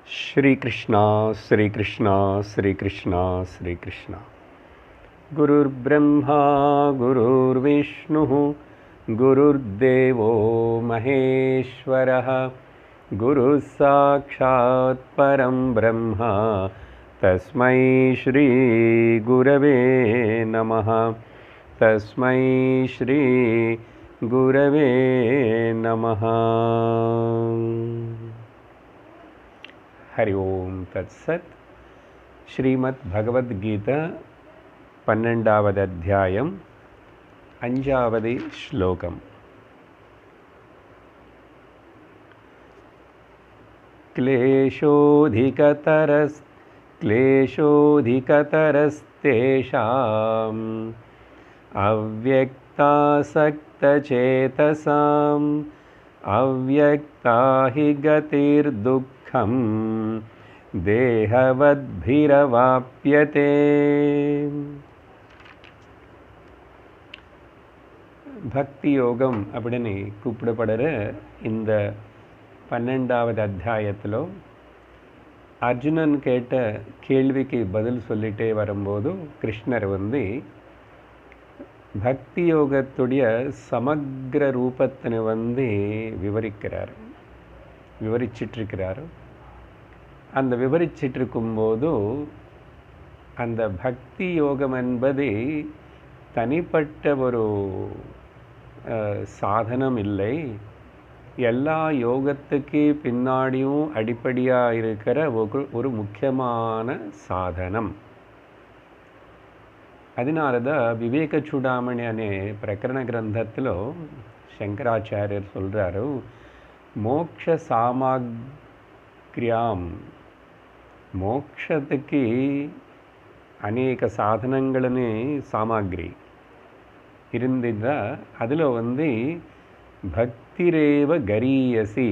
श्री कृष्णा श्री कृष्णा श्री कृष्णा श्री कृष्णा। गुरुर्ब्रह्मा गुरुर्विष्णुः गुरुर्देवो महेश्वरः गुरुः साक्षात् परं ब्रह्म तस्मै श्री गुरवे नमः। तस्मै श्री गुरवे नमः। हरि ओम तत्सत्। श्रीमद् भगवद गीता 12வது அத்தியாயம் 5வது ஸ்லோகம். क्लेशोऽधिकतरस्तेषाम् अव्यक्तासक्तचेतसाम् अव्यक्ता हि गतिर्दुःखं देहवद्भिरवाप्यते। பக்தி யோகம் அப்படின்னு கூப்பிடப்படுற இந்த 12வது அத்தியாயத்தில் அர்ஜுனன் கேட்ட கேள்விக்கு பதில் சொல்லிட்டே வரும்போது கிருஷ்ணர் பக்தி யோகத்துடைய சமக்ர ரூபத்தினை விவரிச்சிட்ருக்கிறார். அந்த விவரிச்சிட்ருக்கும்போது அந்த பக்தி யோகம் என்பது தனிப்பட்ட ஒரு சாதனம் இல்லை, எல்லா யோகத்துக்கு பின்னாடியும் அடிப்படையாக இருக்கிற ஒரு முக்கியமான சாதனம். அதனால தான் விவேக சூடாமணி அనే பிரகரண கிரந்தத்தில் சங்கராச்சாரியர் சொல்கிறாரு, மோக்ஷ சாமக்ரியாம், மோக்ஷத்துக்கு அநேக சாதனங்களே சாமக்ரி இருந்ததா, அதில் பக்திரேவ கரீயசி,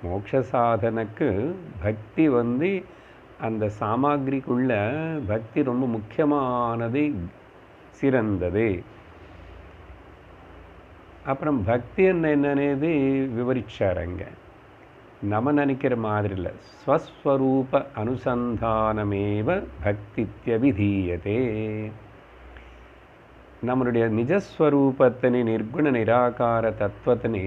மோக்ஷ சாதனைக்கு பக்தி அந்த சாமக்ரிக்குள்ள பக்தி ரொம்ப முக்கியமானது, சிறந்தது. அப்புறம் பக்தி என்னது விவரிச்சாருங்க. நம்ம நினைக்கிற மாதிரி இல்லை, ஸ்வஸ்வரூப அனுசந்தானமேவ பக்தித்யபிதீயதே. நம்மளுடைய நிஜஸ்வரூபத்தினை, நிர்குண நிராகார தத்துவத்தினை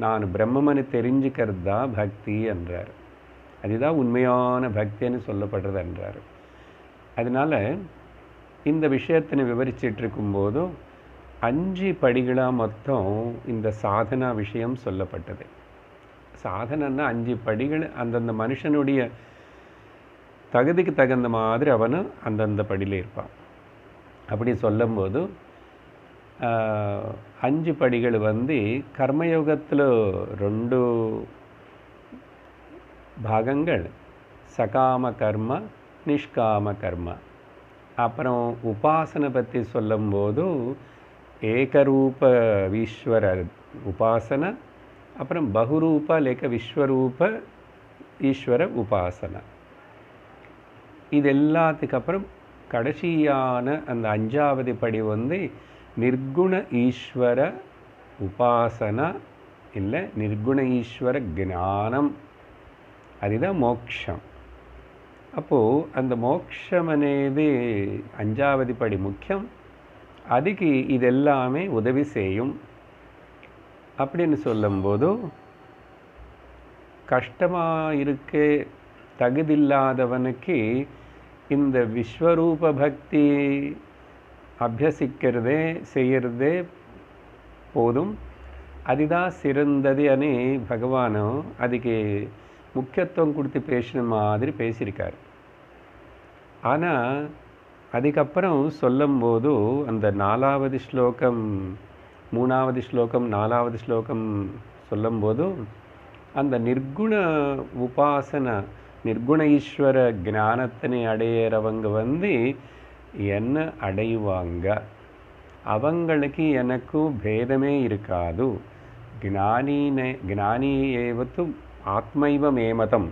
நான் பிரம்மமனு தெரிஞ்சுக்கிறது தான் பக்தி என்றார். அதுதான் உண்மையான பக்தின்னு சொல்லப்படுறது என்றார். அதனால் இந்த விஷயத்தினை விவரிச்சிட்டு இருக்கும்போது 5 படிகளாக மொத்தம் இந்த சாதனா விஷயம் சொல்லப்பட்டது. சாதனைன்னா 5 படிகள், அந்தந்த மனுஷனுடைய தகுதிக்கு தகுந்த மாதிரி அவனு அந்தந்த படியில் இருப்பான். அப்படி சொல்லும்போது 5 படிகள் கர்மயோகத்தில் 2 பாகங்கள், சகாம கர்ம நிஷ்காம கர்ம. அப்புறம் உபாசனை பற்றி சொல்லும்போது ஏகரூப ஈஸ்வர உபாசனை, அப்புறம் பகுரூப லேக்க விஸ்வரூப ஈஸ்வர உபாசனை. இது எல்லாத்துக்கு அப்புறம் கடைசியான அந்த 5வது படி நிர்குண ஈஸ்வர உபாசனா இல்லை நிர்குண ஈஸ்வர ஞானம், அதுதான் மோக்ஷம். அப்போது அந்த மோக்ஷம் అనేది 5வது படி முக்கியம், அதுக்கு இதெல்லாமே உதவி செய்யும். அப்படின்னு சொல்லும்போது கஷ்டமாக இருக்க தகுதியில்லாதவனுக்கு இந்த விஸ்வரூப பக்தி அபியசிக்கிறதே செய்கிறதே போதும், அதுதான் சிறந்தது அனி பகவானும் அதுக்கு முக்கியத்துவம் கொடுத்து பேசின மாதிரி பேசியிருக்கார். ஆனால் அதுக்கப்புறம் சொல்லும்போது அந்த 4வது ஸ்லோகம் 3வது ஸ்லோகம் 4வது ஸ்லோகம் சொல்லும்போது அந்த நிர்குண உபாசனை, நிர்குண ஈஸ்வர ஞானத்தினை அடையிறவங்க என்ன அடைவாங்க, அவங்களுக்கு எனக்கும் பேதமே இருக்காது. ஞானி ஏவத்து ஆத்மைவ மேமதம்,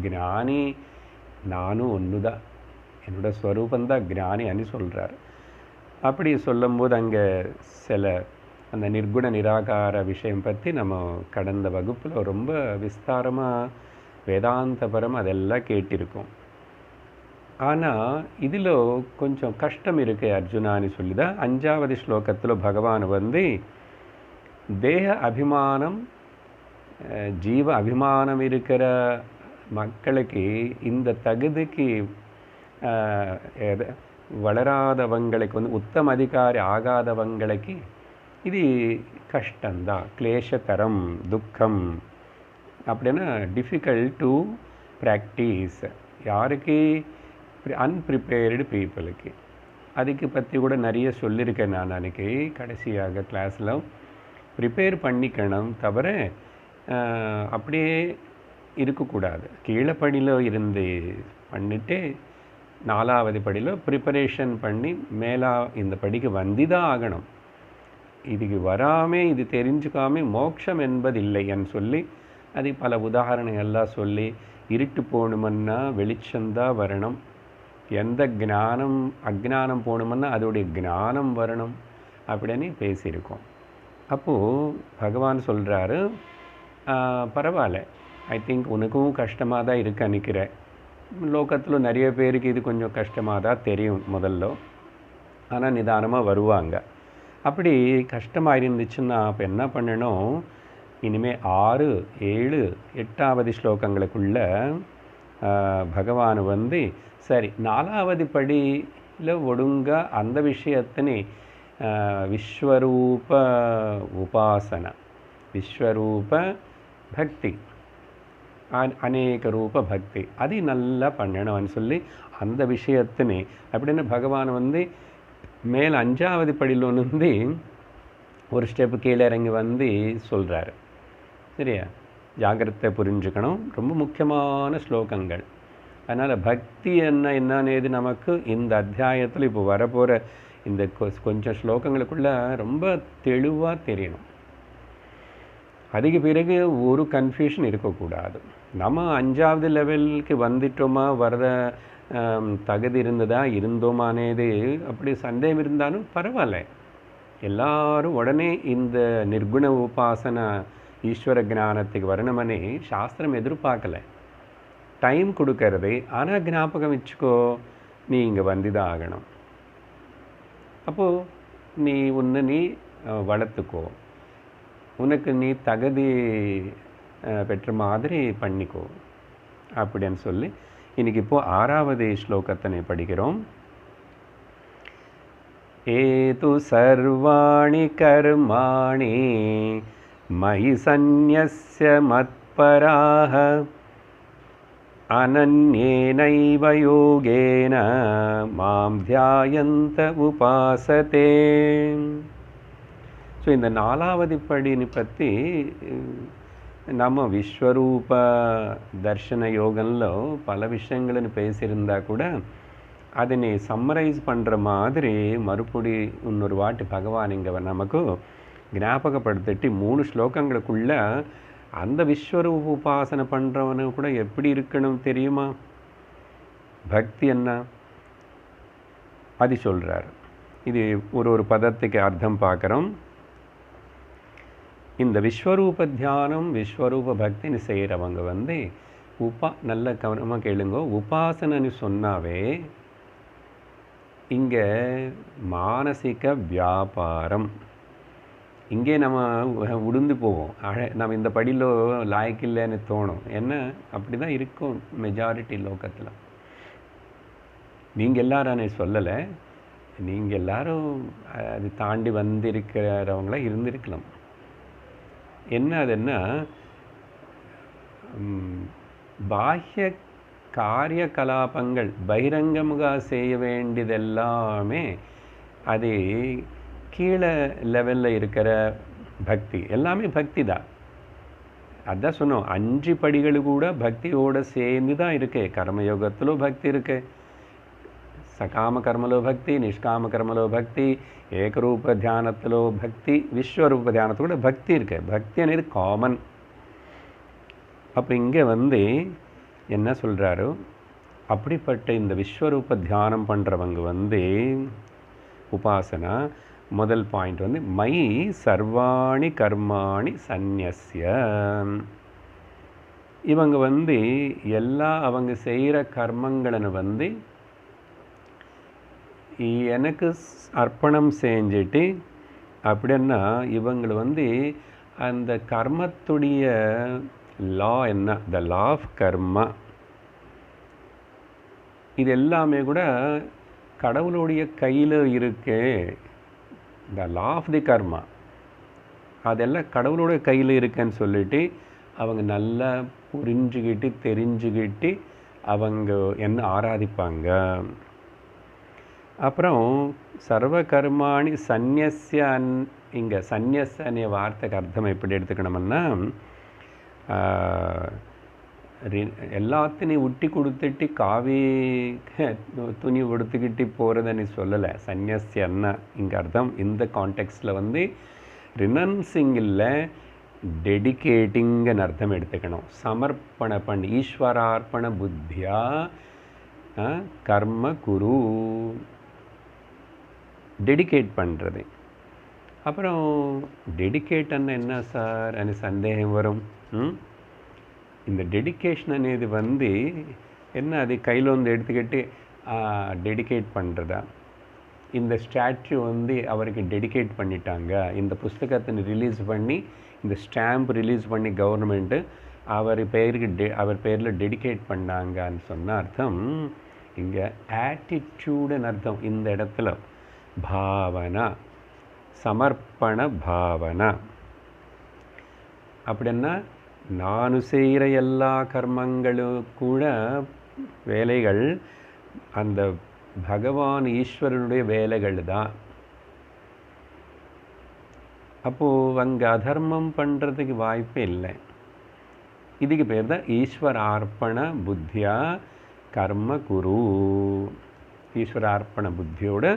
ஞானி நானும் ஒன்று தான், என்னோட ஸ்வரூபந்தான் ஞானி அனு சொல்கிறார். அப்படி சொல்லும்போது அங்கே சில அந்த நிர்குண நிராகார விஷயம் பற்றி நம்ம கடந்த வகுப்பில் ரொம்ப விஸ்தாரமாக வேதாந்தபரம் அதெல்லாம் கேட்டிருக்கோம். ஆனால் இதில் கொஞ்சம் கஷ்டம் இருக்கு அர்ஜுனான்னு சொல்லி தான் 5வது ஸ்லோகத்தில் பகவான் வந்து தேக அபிமானம் ஜீவ அபிமானம் இருக்கிற மக்களுக்கு இந்த தகுதிக்கு வளராதவங்களுக்கு வந்து உத்தம அதிகாரி ஆகாதவங்களுக்கு இது கஷ்டம்தான், கிளேஷதரம், துக்கம் அப்படின்னா டிஃபிகல்ட் டு ப்ராக்டிஸ். யாருக்கு? அன்ப்ரிப்பேர்டு பீப்புளுக்கு. அதுக்கு பற்றி கூட நிறைய சொல்லியிருக்கேன் நான் அன்றைக்கி கடைசியாக கிளாஸில். ப்ரிப்பேர் பண்ணிக்கணும் தவிர அப்படியே இருக்கக்கூடாது. கீழே படியில் இருந்து பண்ணிவிட்டு 4வது படியில் ப்ரிப்பரேஷன் பண்ணி மேலே இந்த படிக்கு வந்து தான் ஆகணும். இதுக்கு வராமல் இது தெரிஞ்சுக்காமல் மோட்சம் என்பதில்லைன்னு சொல்லி அது பல உதாரணங்கள்லாம் சொல்லி, இருட்டு போகணுமன்னா வெளிச்சந்தான் வரணும், எந்த ஞானம் அஜ்ஞானம் போகணுமன்னா அதோடைய ஞானம் வரணும் அப்படின்னு பேசியிருக்கோம். அப்போது பகவான் சொல்கிறாரு, பரவாயில்ல, ஐ திங்க் உனக்கும் கஷ்டமாக தான் இருக்கு நினைக்கிறேன். லோகத்தில் நிறைய பேருக்கு இது கொஞ்சம் கஷ்டமாக தான் தெரியும் முதல்ல, ஆனால் நிதானமாக வருவாங்க. அப்படி கஷ்டமாக இருந்துச்சுன்னா அப்போ என்ன பண்ணணும்? இனிமேல் 6, 7, 8வது ஸ்லோகங்களுக்குள்ள பகவான் வந்து சரி 4வது படியில் ஒழுங்கா அந்த விஷயத்தினே விஸ்வரூப உபாசன, விஸ்வரூப பக்தி, அநேக ரூப பக்தி அது நல்லா பண்ணணும்னு சொல்லி அந்த விஷயத்தினே அப்படின்னு பகவான் வந்து மேலே 5வது படியில் வந்து ஒரு ஸ்டெப்பு கீழே இறங்கி வந்து சொல்கிறாரு. சரியா? ஜாகிரதை புரிஞ்சுக்கணும், ரொம்ப முக்கியமான ஸ்லோகங்கள். அதனால் பக்தி என்னது நமக்கு இந்த அத்தியாயத்தில் இப்போ வரப்போகிற இந்த கொஞ்சம் ஸ்லோகங்களுக்குள்ள ரொம்ப தெளிவாக தெரியணும். அதுக்கு பிறகு ஒரு கன்ஃபியூஷன் இருக்கக்கூடாது. நம்ம 5வது லெவலுக்கு வந்துட்டோமா, வர்ற தகுதி இருந்தோமானது அப்படி சந்தேகம் இருந்தாலும் பரவாயில்ல. எல்லாரும் உடனே இந்த நிர்குண உபாசன ஈஸ்வர ஞானத்துக்கு வரணுமனே சாஸ்திரம் எதிர்பார்க்கலை, டைம் கொடுக்கறது. ஆனால் ஞாபகம் வச்சுக்கோ, நீ இங்கே வந்து தான் ஆகணும். அப்போது நீ வளர்த்துக்கோ, உனக்கு நீ தகுதி பெற்ற மாதிரி பண்ணிக்கோ அப்படின்னு சொல்லி இன்னைக்கு இப்போது 6வது ஸ்லோகத்தினை படிக்கிறோம். ஏது சர்வாணி கர்மாணி மயி சந்நியஸ்ய மத்பராஹ அனன்யேனைவ யோகேன மாம் தியாயந்த உபாசதே. ஸோ இந்த 4வது படினை பற்றி நம்ம விஸ்வரூப தர்ஷன யோகம்ல பல விஷயங்கள்னு பேசியிருந்தா கூட அதனை சம்மரைஸ் பண்ணுற மாதிரி மறுபடி இன்னொரு வாட்டி பகவான் இங்கே நமக்கு ஞாபகப்படுத்திட்டு 3 ஸ்லோகங்களுக்குள்ள அந்த விஸ்வரூப உபாசனை பண்ணுறவனு கூட எப்படி இருக்கணும் தெரியுமா? பக்தி என்ன அது சொல்கிறார். இது ஒரு பதத்துக்கு அர்த்தம் பார்க்குறோம். இந்த விஸ்வரூப தியானம் விஸ்வரூப பக்தின்னு செய்கிறவங்க வந்து நல்ல கவனமாக கேளுங்க. உபாசனைன்னு சொன்னாவே இங்கே மானசிக வியாபாரம். இங்கே நம்ம உடுந்து போவோம், நம்ம இந்த படியில் லாய்க்கில்லைன்னு தோணும். என்ன அப்படி தான் இருக்கும் மெஜாரிட்டி லோகத்தில். நீங்கள் எல்லாரும் சொல்லலை, நீங்கள் எல்லாரும் அது தாண்டி வந்திருக்கிறவங்கள இருந்திருக்கலாம். என்ன பாஹ்ய காரிய கலாபங்கள் பகிரங்கமாக செய்ய வேண்டியதெல்லாமே அது கீழே லெவலில் இருக்கிற பக்தி எல்லாமே பக்தி தான். அதான் சொன்னோம், 5 படிகள் கூட பக்தியோடு சேர்ந்து தான் இருக்கு. கர்மயோகத்திலோ பக்தி இருக்கு, சகாம கர்மலோ பக்தி, நிஷ்காம கர்மலோ பக்தி, ஏகரூப தியானத்திலோ பக்தி, விஸ்வரூப தியானத்தில் கூட பக்தி இருக்கு. பக்தி అనేది காமன். அப்போ இங்கே வந்து என்ன சொல்கிறாரோ, அப்படிப்பட்ட இந்த விஸ்வரூப தியானம் பண்ணுறவங்க வந்து உபாசனா முதல் பாயிண்ட் வந்து மயி சர்வாணி கர்மாணி சந்நியஸ்ய. இவங்க வந்து எல்லா அவங்க செய்கிற கர்மங்களை வந்து எனக்கு அர்ப்பணம் செஞ்சுட்டு, அப்படின்னா இவங்களை வந்து அந்த கர்மத்துடைய லா என்ன, த லா ஆஃப் கர்மா, இது எல்லாமே கூட கடவுளுடைய கையில் இருக்கு. த லா ஆஃப் தி கர்மா அதெல்லாம் கடவுளோட கையில் இருக்குன்னு சொல்லிட்டு அவங்க நல்லா புரிஞ்சுக்கிட்டு தெரிஞ்சுக்கிட்டு அவங்க என்ன ஆராதிப்பாங்க. அப்புறம் சர்வ கர்மாணி சந்நியஸ்யன், இங்கே சந்நியஸ்ய வார்த்தைக்கு அர்த்தம் எப்படி எடுத்துக்கணும்னா எல்லாத்தையும் உட்டி கொடுத்துட்டு காவி துணி உடுத்துக்கிட்டு போகிறதுன்னு சொல்லலை. சந்நியஸ்யன்னா இங்கே அர்த்தம் இந்த கான்டெக்ஸ்டில் வந்து ரினன்சிங் இல்லை, டெடிகேட்டிங்கன்னு அர்த்தம் எடுத்துக்கணும். சமர்ப்பண பண்ணி ஈஸ்வரார்ப்பண புத்தியா கர்ம குரு, டெடிகேட் பண்ணுறது. அப்புறம் டெடிகேட்னா என்ன சார் అని சந்தேகம் வரும். இந்த டெடிகேஷன் అనేది வந்து என்ன, அது கையில் வந்து எடுத்துக்கிட்டு டெடிகேட் பண்ணுறதா? இந்த ஸ்டாச்சு வந்து அவருக்கு டெடிகேட் பண்ணிட்டாங்க, இந்த புஸ்தகத்தை ரிலீஸ் பண்ணி இந்த ஸ்டாம்ப் ரிலீஸ் பண்ணி கவர்மெண்ட்டு அவர் பேருக்கு அவர் பேரில் டெடிகேட் பண்ணாங்கன்னு சொன்ன அர்த்தம் இங்கே ஆட்டிடியூடுன்னு அர்த்தம். இந்த இடத்துல பாவனா, சமர்ப்பண பாவனா. அப்படின்னா நான் செய்கிற எல்லா கர்மங்களும் கூட வேலைகள் அந்த பகவான் ஈஸ்வரனுடைய வேலைகள் தான். அப்போது அங்கே அதர்மம் பண்ணுறதுக்கு வாய்ப்பே இல்லை. இதுக்கு பேர் தான் ஈஸ்வரார்ப்பண புத்தியா கர்ம குரு. ஈஸ்வரார்ப்பண புத்தியோடு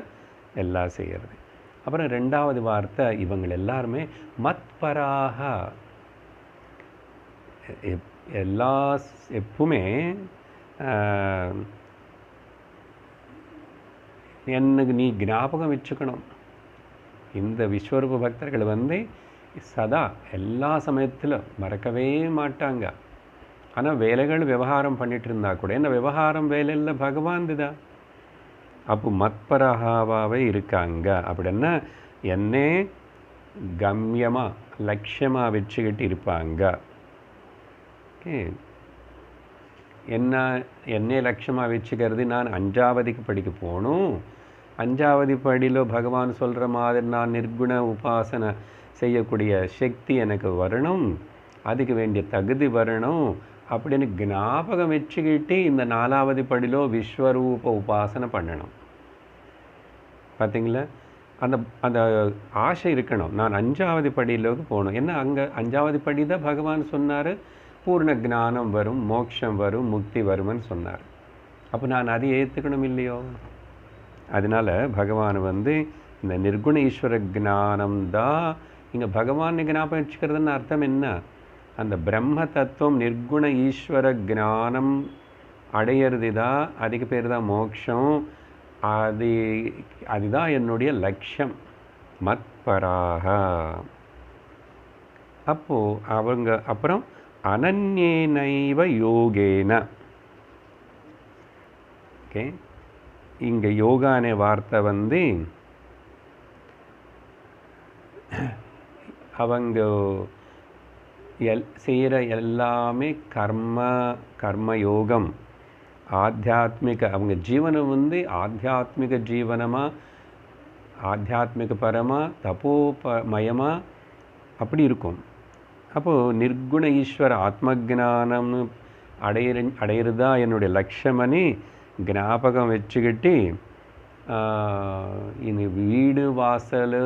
எல்லாம் செய்கிறது. அப்புறம் ரெண்டாவது வார்த்தை, இவங்க எல்லாருமே மத்பராக, எல்லா எப்பவுமே எனக்கு நீ ஞாபகம் வச்சுக்கணும். இந்த விஸ்வரூப பக்தர்கள் வந்து சதா எல்லா சமயத்திலும் மறக்கவே மாட்டாங்க. ஆனால் வேலைகள் விவகாரம் பண்ணிட்டு இருந்தா கூட என்ன விவகாரம் வேலையில் பகவான் தான். அப்போ மத்பரகாவாகவே இருக்காங்க. அப்படின்னா என்னே கம்யமாக லட்சியமாக வச்சுக்கிட்டு இருப்பாங்க. ஓகே, என்னை லட்சியமாக வச்சுக்கிறது, நான் 5ஆவதுக்கு படிக்க போகணும், 5ஆவது படியில் பகவான் சொல்கிற மாதிரி நான் நிர்குண உபாசனை செய்யக்கூடிய சக்தி எனக்கு வரணும், அதுக்கு வேண்டிய தகுதி வரணும் அப்படின்னு ஞாபகம் வச்சுக்கிட்டு இந்த 4ஆவது படியிலோ விஸ்வரூப உபாசனை பண்ணணும். பார்த்தீங்களா, அந்த அந்த ஆசை இருக்கணும். நான் 5ஆவது படியிலோக்கு போகணும். ஏன்னா அங்கே 5ஆவது படி தான் பகவான் சொன்னார் பூர்ண ஞானம் வரும், மோட்சம் வரும், முக்தி வரும்னு சொன்னார். அப்போ நான் அதை ஏற்றுக்கணும் இல்லையோ? அதனால் பகவான் வந்து இந்த நிர்குண ஈஸ்வர ஞானம் தான் இங்கே பகவான் ஞாபகம் வச்சுக்கிறதுன்னு அர்த்தம் என்ன, அந்த பிரம்ம தத்துவம் நிர்குண ஈஸ்வர ஞானம் அடையிறது தான், அதுக்கு பேர் தான் மோட்சம். அதுதான் என்னுடைய லட்சியம். மத்பராக. அப்போது அவங்க அப்புறம் அனன்யேனைவ யோகேன. ஓகே, இங்கே யோகானே வார்த்தை வந்து அவங்க செய்கிற எல்லாமே கர்மயோகம், ஆத்தியாத்மிக, அவங்க ஜீவனம் வந்து ஆத்தியாத்மிக ஜீவனமாக, ஆத்தியாத்மிக பரமாக, தபோமயமாக அப்படி இருக்கும். அப்போது நிர்குண ஈஸ்வர ஆத்மஜானம்னு அடையிறதா என்னுடைய லட்சியமனி ஞாபகம் வச்சுக்கிட்டு, இந்த வீடு வாசல்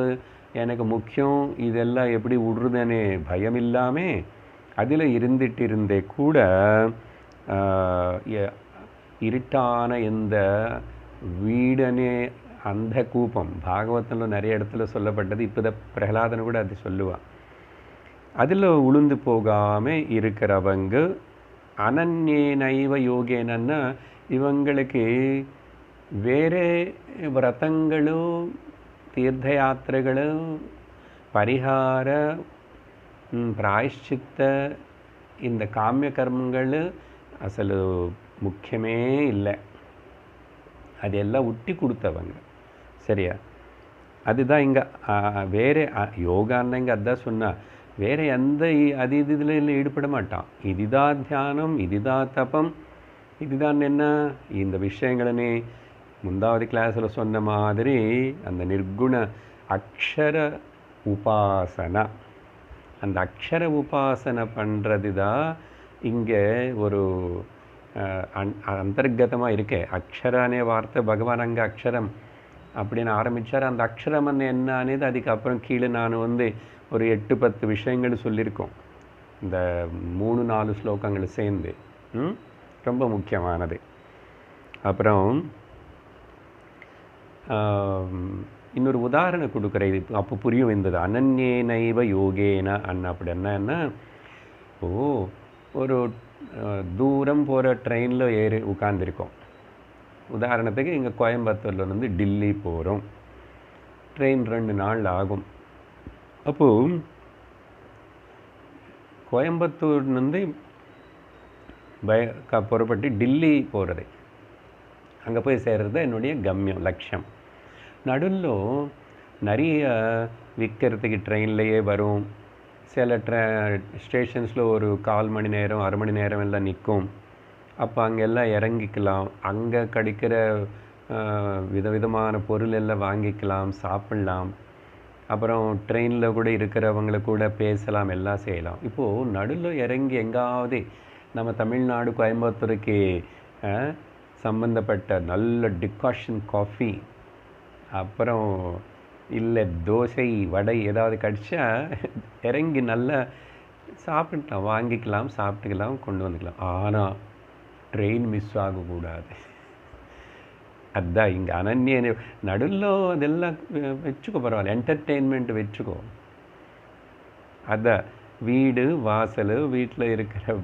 எனக்கு முக்கியம், இதெல்லாம் எப்படி விடுறதுன்னு பயம் இல்லாமல் அதில் இருந்துட்டு இருந்தே கூட இருட்டான இந்த வீடனே அந்த கூப்பம் பாகவத்தில் நிறைய இடத்துல சொல்லப்பட்டது. இப்போ தான் பிரகலாதன் கூட அது சொல்லுவான். அதில் உளுந்து போகாமல் இருக்கிறவங்க அனன்யேனைவ யோகேனன்னா இவங்களுக்கு வேறு விரதங்களும் ತೀರ್ಥಯಾತ್ರೆಗಳು ಪರಿಹಾರ ಪ್ರಾಯಶ್ಚಿತ್ತ இந்த காமிய கர்மங்கள் அசலு முக்கியமே இல்லை. அதெல்லாம் உட்டி கொடுத்தவங்க. சரியா? அதுதான் இங்கே வேறு யோகான்னா இங்கே அதான் சொன்னா, வேறு எந்த இதில் ஈடுபட மாட்டான். இதுதான் தியானம், இதுதான் தபம், இதுதான் என்ன இந்த விஷயங்களே முந்தாவது கிளாஸில் சொன்ன மாதிரி அந்த நிர்குண அக்ஷர உபாசனா, அந்த அக்ஷர உபாசனை பண்ணுறது தான் இங்கே ஒரு அந்தர்கதமாக இருக்கே. அக்ஷரானே வார்த்தை பகவான் அங்கே அக்ஷரம் அப்படின்னு ஆரம்பித்தார். அந்த அக்ஷரம் என்ன అనేది அதுக்கப்புறம் கீழே நான் ஒரு 8-10 விஷயங்கள் சொல்லியிருக்கோம். இந்த 3-4 ஸ்லோகங்கள் சேர்ந்து ரொம்ப முக்கியமானது. அப்புறம் இன்னொரு உதாரணம் கொடுக்குற, இது அப்போ புரியும் இருந்தது. அனன்யேனைவ யோகேன அப்படின்னா ஒரு தூரம் போகிற ட்ரெயினில் ஏறி உட்காந்துருக்கோம். உதாரணத்துக்கு இங்கே கோயம்புத்தூர்லேருந்து டில்லி போகிறோம். ட்ரெயின் 2 நாள் ஆகும். அப்போது கோயம்புத்தூர்லேருந்து புறப்பட்டு டில்லி போகிறது, அங்கே போய் சேர்றது என்னுடைய கம்யம், லட்சியம். நடுவில் நிறைய விற்கிறதுக்கு ட்ரெயின்லேயே வரும். சில ஸ்டேஷன்ஸில் ஒரு 1/4 மணி நேரம் 1/2 மணி நேரம் எல்லாம் நிற்கும். அப்போ அங்கெல்லாம் இறங்கிக்கலாம். அங்கே கிடைக்கிற விதவிதமான பொருள் எல்லாம் வாங்கிக்கலாம், சாப்பிட்லாம். அப்புறம் ட்ரெயினில் கூட இருக்கிறவங்கள கூட பேசலாம், எல்லாம் செய்யலாம். இப்போது நடுவில் இறங்கி எங்காவது நம்ம தமிழ்நாடு கோயம்புத்தூருக்கு சம்மந்தப்பட்ட நல்ல டிகாஷன் காஃபி, அப்புறம் இல்லை தோசை வடை ஏதாவது கிடச்சா இறங்கி நல்லா சாப்பிடலாம், வாங்கிக்கலாம், சாப்பிட்டுக்கலாம், கொண்டு வந்துக்கலாம். ஆனால் ட்ரெயின் மிஸ் ஆகக்கூடாது. அதுதான் இங்கே அனன்ய நடுவில் அதெல்லாம் வச்சுக்கோ, பரவாயில்ல, என்டர்டெயின்மெண்ட் வச்சுக்கோ. அதான் வீடு வாசல், வீட்டில் இருக்கிற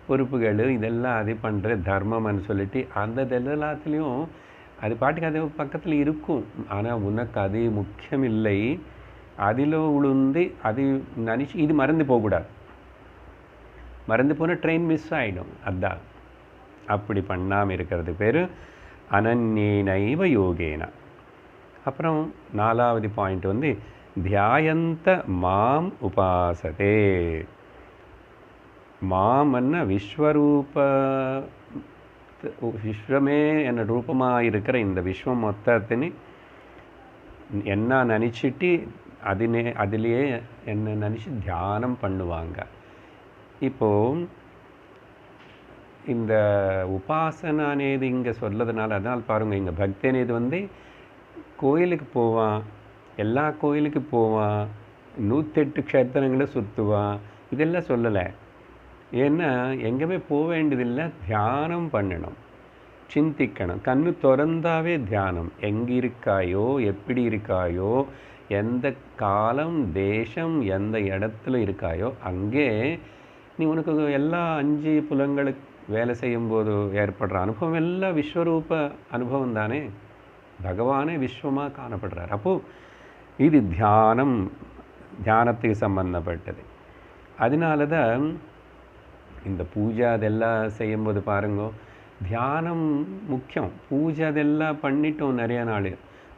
பொறுப்புகள், இதெல்லாம் அது பண்ணுற தர்மம்னு சொல்லிட்டு அந்த எல்லாத்துலேயும் அது பாட்டுக்கு அது பக்கத்தில் இருக்கும். ஆனால் உனக்கு அது முக்கியம் இல்லை. அதில் உளுந்து அது நினச்சி இது மறந்து போகக்கூடாது. மறந்து போனால் ட்ரெயின் மிஸ் ஆகிடும். அதுதான் அப்படி பண்ணாமல் இருக்கிறது பேர் அனன்யேனைவ யோகேன. அப்புறம் 4வது பாயிண்ட் தியாயந்த மாம் உபாசதே. மாமன்னா விஸ்வரூப, விஸ்வமே என்ன ரூபமாக இருக்கிற இந்த விஸ்வம் மொத்தத்தின்னு என்ன நினச்சிட்டு அதிலேயே என்ன நினச்சி தியானம் பண்ணுவாங்க. இப்போது இந்த உபாசனை అనేది இங்கே சொல்லதுனால, அதனால் பாருங்கள், இங்கே பக்தி అనేది கோயிலுக்கு போவான், எல்லா கோயிலுக்கு போவான், 108 க்ஷேத்திரங்களை சுற்றுவான், இதெல்லாம் சொல்லலை. ஏன்னா எங்கேயுமே போக வேண்டியதில்லை, தியானம் பண்ணணும், சிந்திக்கணும். கண்ணு திறந்தாவே தியானம். எங்கே இருக்காயோ, எப்படி இருக்காயோ, எந்த காலம் தேசம் எந்த இடத்துல இருக்காயோ அங்கே நீ உனக்கு எல்லா 5 புலங்களுக்கு வேலை செய்யும்போது ஏற்படுற அனுபவம் எல்லாம் விஸ்வரூப அனுபவம் தானே. பகவானே விஸ்வமாக காணப்படுறார். அப்போது இது தியானத்துக்கு சம்பந்தப்பட்டது. அதனால தான் இந்த பூஜை அதெல்லாம் செய்யும்போது பாருங்க, தியானம் முக்கியம். பூஜை அதெல்லாம் பண்ணிட்டோம் நிறைய நாள்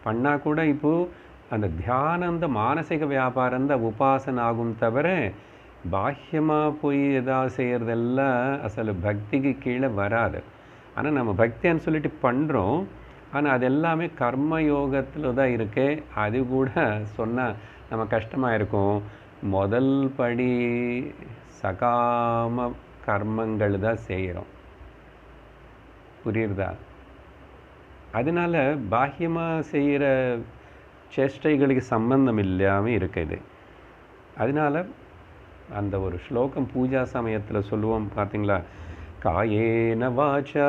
பண்ணால் கூட இப்போது அந்த தியானம், அந்த மானசிக வியாபாரம் தான் உபாசனை ஆகும் தவிர பாஹ்யமாக போய் ஏதாவது செய்கிறதெல்லாம் அசல் பக்திக்கு கீழே வராது. ஆனால் நம்ம பக்தின்னு சொல்லிட்டு பண்ணுறோம், ஆனால் அது எல்லாமே கர்ம யோகத்தில் தான் இருக்கு. அது கூட சொன்னால் நம்ம கஷ்டமாக இருக்கும். முதல் படி சகாம கர்மங்கள் தான் செய்கிறோம், புரியுறதா? அதனால் பாஹ்யமாக செய்கிற சேஷ்டைகளுக்கு சம்பந்தம் இல்லாமல் இருக்குது. அதனால் அந்த ஒரு ஸ்லோகம் பூஜா சமயத்தில் சொல்லுவோம் பார்த்தீங்களா, காயேன வாச்சா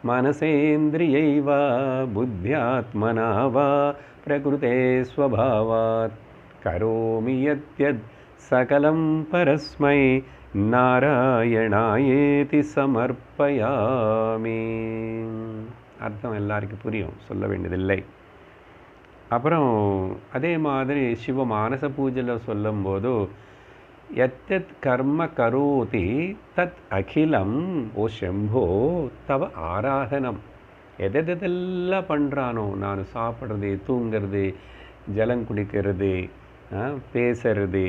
மனசேந்திரியைவா புத்தியாத்மனா வா பிரகிருதே ஸ்வபாவாத் கரோமி யத்யத் சகலம் பரஸ்மை நாராயணாயேதி சமர்ப்பயாமி. அர்த்தம் எல்லாருக்கும் புரியும், சொல்ல வேண்டியதில்லை. அப்புறம் அதே மாதிரி சிவ மானச பூஜையில் சொல்லும்போது எத்தத் கர்ம கரோதி தத் அகிலம் ஓ செம்போ தவ ஆராதனம். எதெதெல்லாம் பண்ணுறானோ, நான் சாப்பிட்றது, தூங்கிறது, ஜலம் குடிக்கிறது, பேசுறது,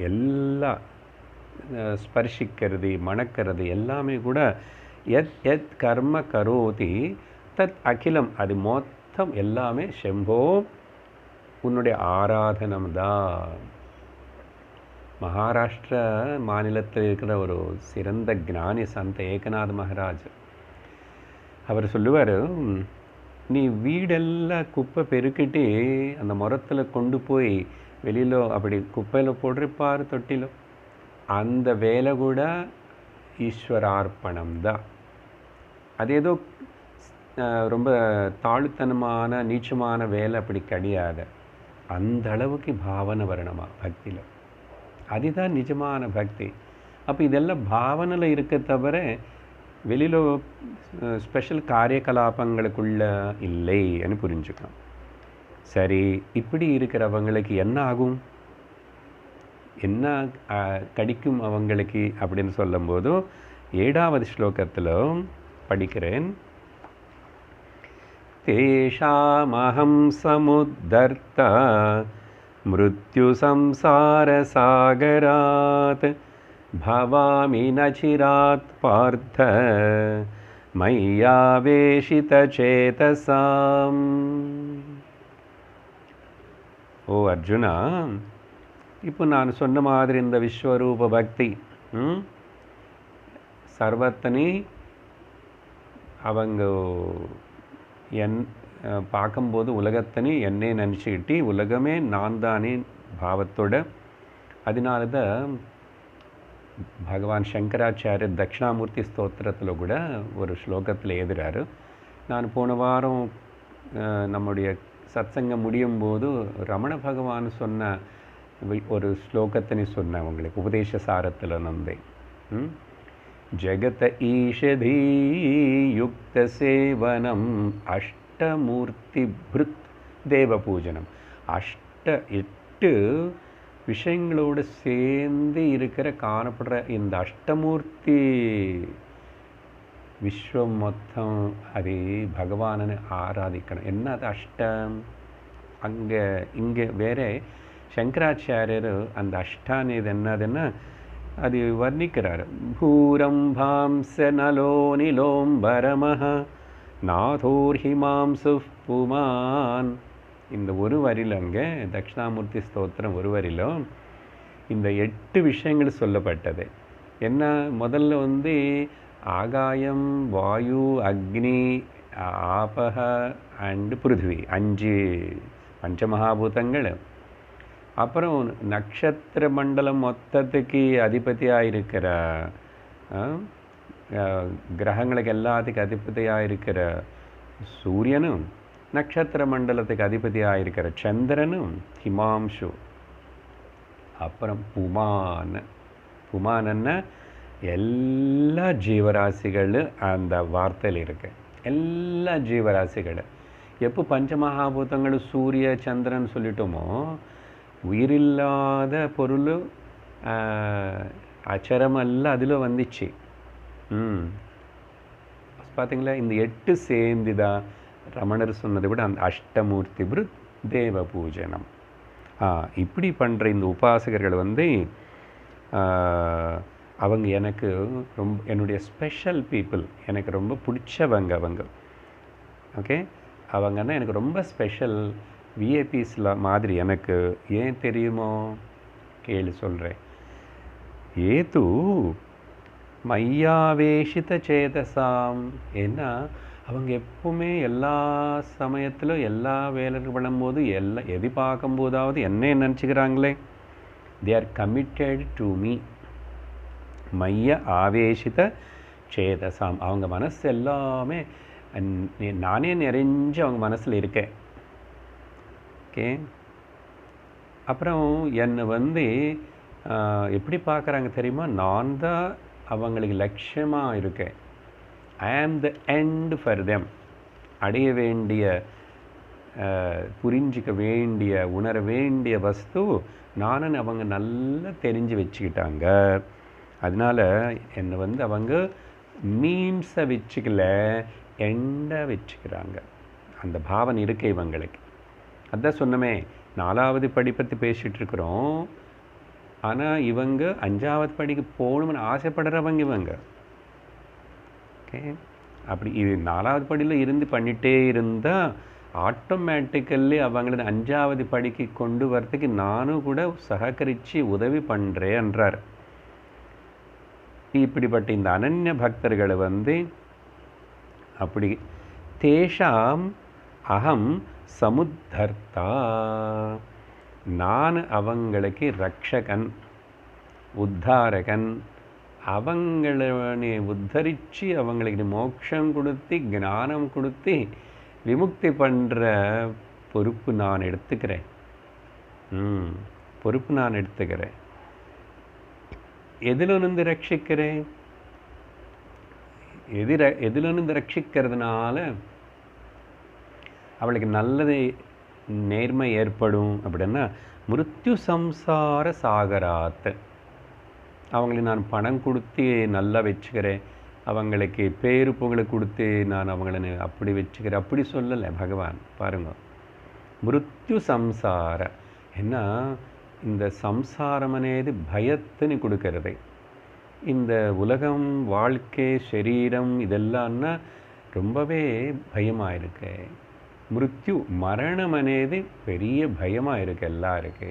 எல்லாம் ஸ்பர்ஷிக்கிறது, மணக்கிறது, எல்லாமே கூட எத் எத் கர்ம கரோதி தத் அகிலம், அது மொத்தம் எல்லாமே செம்போ உன்னுடைய ஆராதனம் தான். மகாராஷ்டிர மாநிலத்தில் இருக்கிற ஒரு சிறந்த ஞானி சந்த ஏகநாத் மகாராஜ், அவர் சொல்லுவார், நீ வீடெல்லாம் குப்பை பெருக்கிட்டு அந்த முறத்தில் கொண்டு போய் வெளியில் அப்படி குப்பையில் போடுறிப்பார் தொட்டிலோ, அந்த வேலை கூட ஈஸ்வரார்ப்பணம் தான். அது ஏதோ ரொம்ப தாழ்த்தனமான நீச்சமான வேலை அப்படி கிடையாது. அந்த அளவுக்கு பாவனை வரணுமா பக்தியில், அதுதான் நிஜமான பக்தி. அப்போ இதெல்லாம் பாவனையில் இருக்க தவிர வெளியில் ஸ்பெஷல் காரியகலாபங்களுக்குள்ள இல்லைன்னு புரிஞ்சுக்கணும். சரி, இப்படி இருக்கிறவங்களுக்கு என்ன ஆகும், என்ன கிடைக்கும் அவங்களுக்கு அப்படின்னு சொல்லும்போது 7வது ஸ்லோகத்தில் படிக்கிறேன். தேஷாமஹம் சமுத்தர்த்தா மிருத்யு சம்சார சாகராத் பவாமி நசிராத் பார்த்த மய்யாவேஷித சேதசாம். ஓ அர்ஜுனா, இப்போ நான் சொன்ன மாதிரி இந்த விஸ்வரூப பக்தி சர்வத்தனி அவங்க பார்க்கும்போது உலகத்தனி என்னே நினச்சிக்கிட்டு உலகமே நான் தானே பாவத்தோட, அதனால தான் பகவான் சங்கராச்சாரியர் தட்சிணாமூர்த்தி ஸ்தோத்திரத்தில் கூட ஒரு ஸ்லோகத்தில் எழுதுகிறாரு. நான் போன வாரம் நம்முடைய சத்சங்கம் முடியும் போது ரமண பகவான் சொன்ன ஒரு ஸ்லோகத்தினை சொன்னேன் உங்களுக்கு, உபதேச சாரத்தில் நந்தேன். ஜகத ஈஷதி யுக்த சேவனம் அஷ்டமூர்த்தி பிருத் தேவ பூஜனம். 8 விஷயங்களோடு சேர்ந்து இருக்கிற காணப்படுற இந்த அஷ்டமூர்த்தி விஸ்வம் மொத்தம் அது பகவானனை ஆராதிக்கணும். என்ன அது அஷ்டம்? அங்கே இங்கே வேற சங்கராச்சாரியர் அந்த அஷ்டான் இது என்னதுன்னா அது வர்ணிக்கிறார். பூரம்பாம்ச நலோ நிலோம்பரமஹ நாதோர்ஹிமாம்சு புமான். இந்த ஒரு வரியில் அங்கே தட்சிணாமூர்த்தி ஸ்தோத்திரம் ஒரு வரியிலும் இந்த 8 விஷயங்கள் சொல்லப்பட்டது. என்ன, முதல்ல ஆகாயம், வாயு, அக்னி, ஆபக அண்டு பிருத்வி, 5 பஞ்சமகாபூதங்கள். அப்புறம் நட்சத்திர மண்டலம் மொத்தத்துக்கு அதிபதியாக இருக்கிற கிரகங்களுக்கு எல்லாத்துக்கும் அதிபதியாக இருக்கிற சூரியனும், நட்சத்திர மண்டலத்துக்கு அதிபதியாக இருக்கிற சந்திரனும், ஹிமாம்சு. அப்புறம் புமானன்னா எல்லா ஜீவராசிகளும் அந்த வார்த்தையில் இருக்கு. எல்லா ஜீவராசிகளும் எப்போ பஞ்சமகாபூதங்கள் சூரிய சந்திரன் சொல்லிட்டோமோ, உயிரில்லாத பொருள் அச்சரமெல்லாம் அதில் வந்துச்சு. பார்த்தீங்களா, இந்த 8 சேர்ந்து தான் ரமணர் சொன்னதை விட அந்த அஷ்டமூர்த்தி பிருத் தேவ பூஜனம். இப்படி பண்ணுற இந்த உபாசகர்கள் அவங்க எனக்கு ரொம்ப என்னுடைய ஸ்பெஷல் பீப்புள், எனக்கு ரொம்ப பிடிச்சவங்க அவங்க. ஓகே, அவங்கன்னா எனக்கு ரொம்ப ஸ்பெஷல் விஐபிஸ்ல மாதிரி. எனக்கு ஏன் தெரியுமோ கேளு சொல்கிறேன். ஏது மையாவேஷித சேதசாம். ஏன்னா அவங்க எப்பவுமே எல்லா சமயத்திலும் எல்லா வேலைகள் பண்ணும்போது எது பார்க்கும்போதாவது என்ன நினச்சிக்கிறாங்களே, they are committed to me. மைய ஆவேஷித சேதசாம். அவங்க மனசு எல்லாமே நானே நிறைஞ்சு அவங்க மனசில் இருக்கேன். ஓகே, அப்புறம் என்னை எப்படி பார்க்குறாங்க தெரியுமா, நான் தான் அவங்களுக்கு லட்சியமாக இருக்கேன். ஐ ஆம் த எண்ட் ஃபார் தெம். அடைய வேண்டிய புரிஞ்சிக்க வேண்டிய உணர வேண்டிய வஸ்து நானும் அவங்க நல்லா தெரிஞ்சு வச்சுக்கிட்டாங்க. அதனால் என்னை வந்து அவங்க மீன்ஸை வச்சுக்கல, எண்டை வச்சுக்கிறாங்க. அந்த பாவனை இருக்கு இவங்களுக்கு. அதான் சொன்னமே, 4வது படி பற்றி பேசிகிட்ருக்குறோம். ஆனால் இவங்க 5வது படிக்கு போகணும்னு ஆசைப்படுறவங்க இவங்க. ஓகே, அப்படி இது 4வது படியில் இருந்து பண்ணிகிட்டே இருந்தால் ஆட்டோமேட்டிக்கல்லி அவங்கள 5வது படிக்கு கொண்டு வரத்துக்கு நானும் கூட சககரித்து உதவி பண்ணுறேன்றார். இப்படிப்பட்ட இந்த அனன்ய பக்தர்களை வந்து அப்படி தேஷாம் அகம் சமுத்தர்த்தா, நான் அவங்களுக்கு ரக்ஷகன், உத்தாரகன். அவங்களை உத்தரித்து அவங்களுக்கு மோட்சம் கொடுத்து ஞானம் கொடுத்து விமுக்தி பண்ணுற பொறுப்பு நான் எடுத்துக்கிறேன். பொறுப்பு நான் எடுத்துக்கிறேன். எதிலிருந்து ரட்சிக்கிறேன்? எதிலிருந்து ரட்சிக்கிறதுனால அவளுக்கு நல்லது நேர்மை ஏற்படும் அப்படின்னா, மிருத்யு சம்சார சாகராத். அவங்களுக்கு நான் பணம் கொடுத்து நல்லா வச்சுக்கிறேன், அவங்களுக்கு பேரு புகழை கொடுத்து நான் அவங்கள அப்படி வச்சுக்கிறேன், அப்படி சொல்லலை பகவான். பாருங்க, மிருத்யு சம்சார என்ன, இந்த சம்சாரம் అనేది பயத்தின்னு கொடுக்கறது. இந்த உலகம், வாழ்க்கை, சரீரம் இதெல்லாம்னா ரொம்பவே பயமாக இருக்கு. மிருத்யு மரணம் అనేది பெரிய பயமாக இருக்கு எல்லாருக்கு.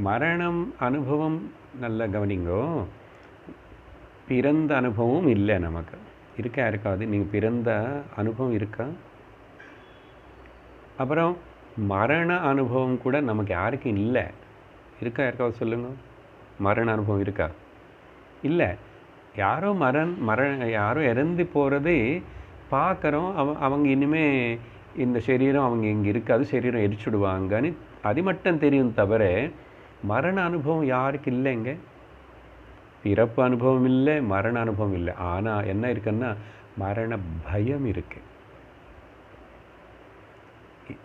மரணம் அனுபவம் நல்லா கவனிங்கோ. பிறந்த அனுபவம் இல்லை நமக்கு. இருக்காது. நீங்கள் பிறந்த அனுபவம் இருக்கா? அப்புறம் மரண அனுபவம் கூட நமக்கு யாருக்கும் இல்லை. யாருக்காவது சொல்லுங்க, மரண அனுபவம் இருக்கா? இல்லை. யாரோ யாரோ இறந்து போகிறதே பார்க்குறோம். அவங்க இனிமே இந்த சரீரம் அவங்க இங்கே இருக்காது, சரீரம் எரிச்சுடுவாங்கன்னு அது மட்டும் தெரியும் தவிர மரண அனுபவம் யாருக்கு இல்லைங்க. பிறப்பு அனுபவம் இல்லை, மரண அனுபவம் இல்லை. ஆனால் என்ன இருக்குன்னா மரண பயம் இருக்கு.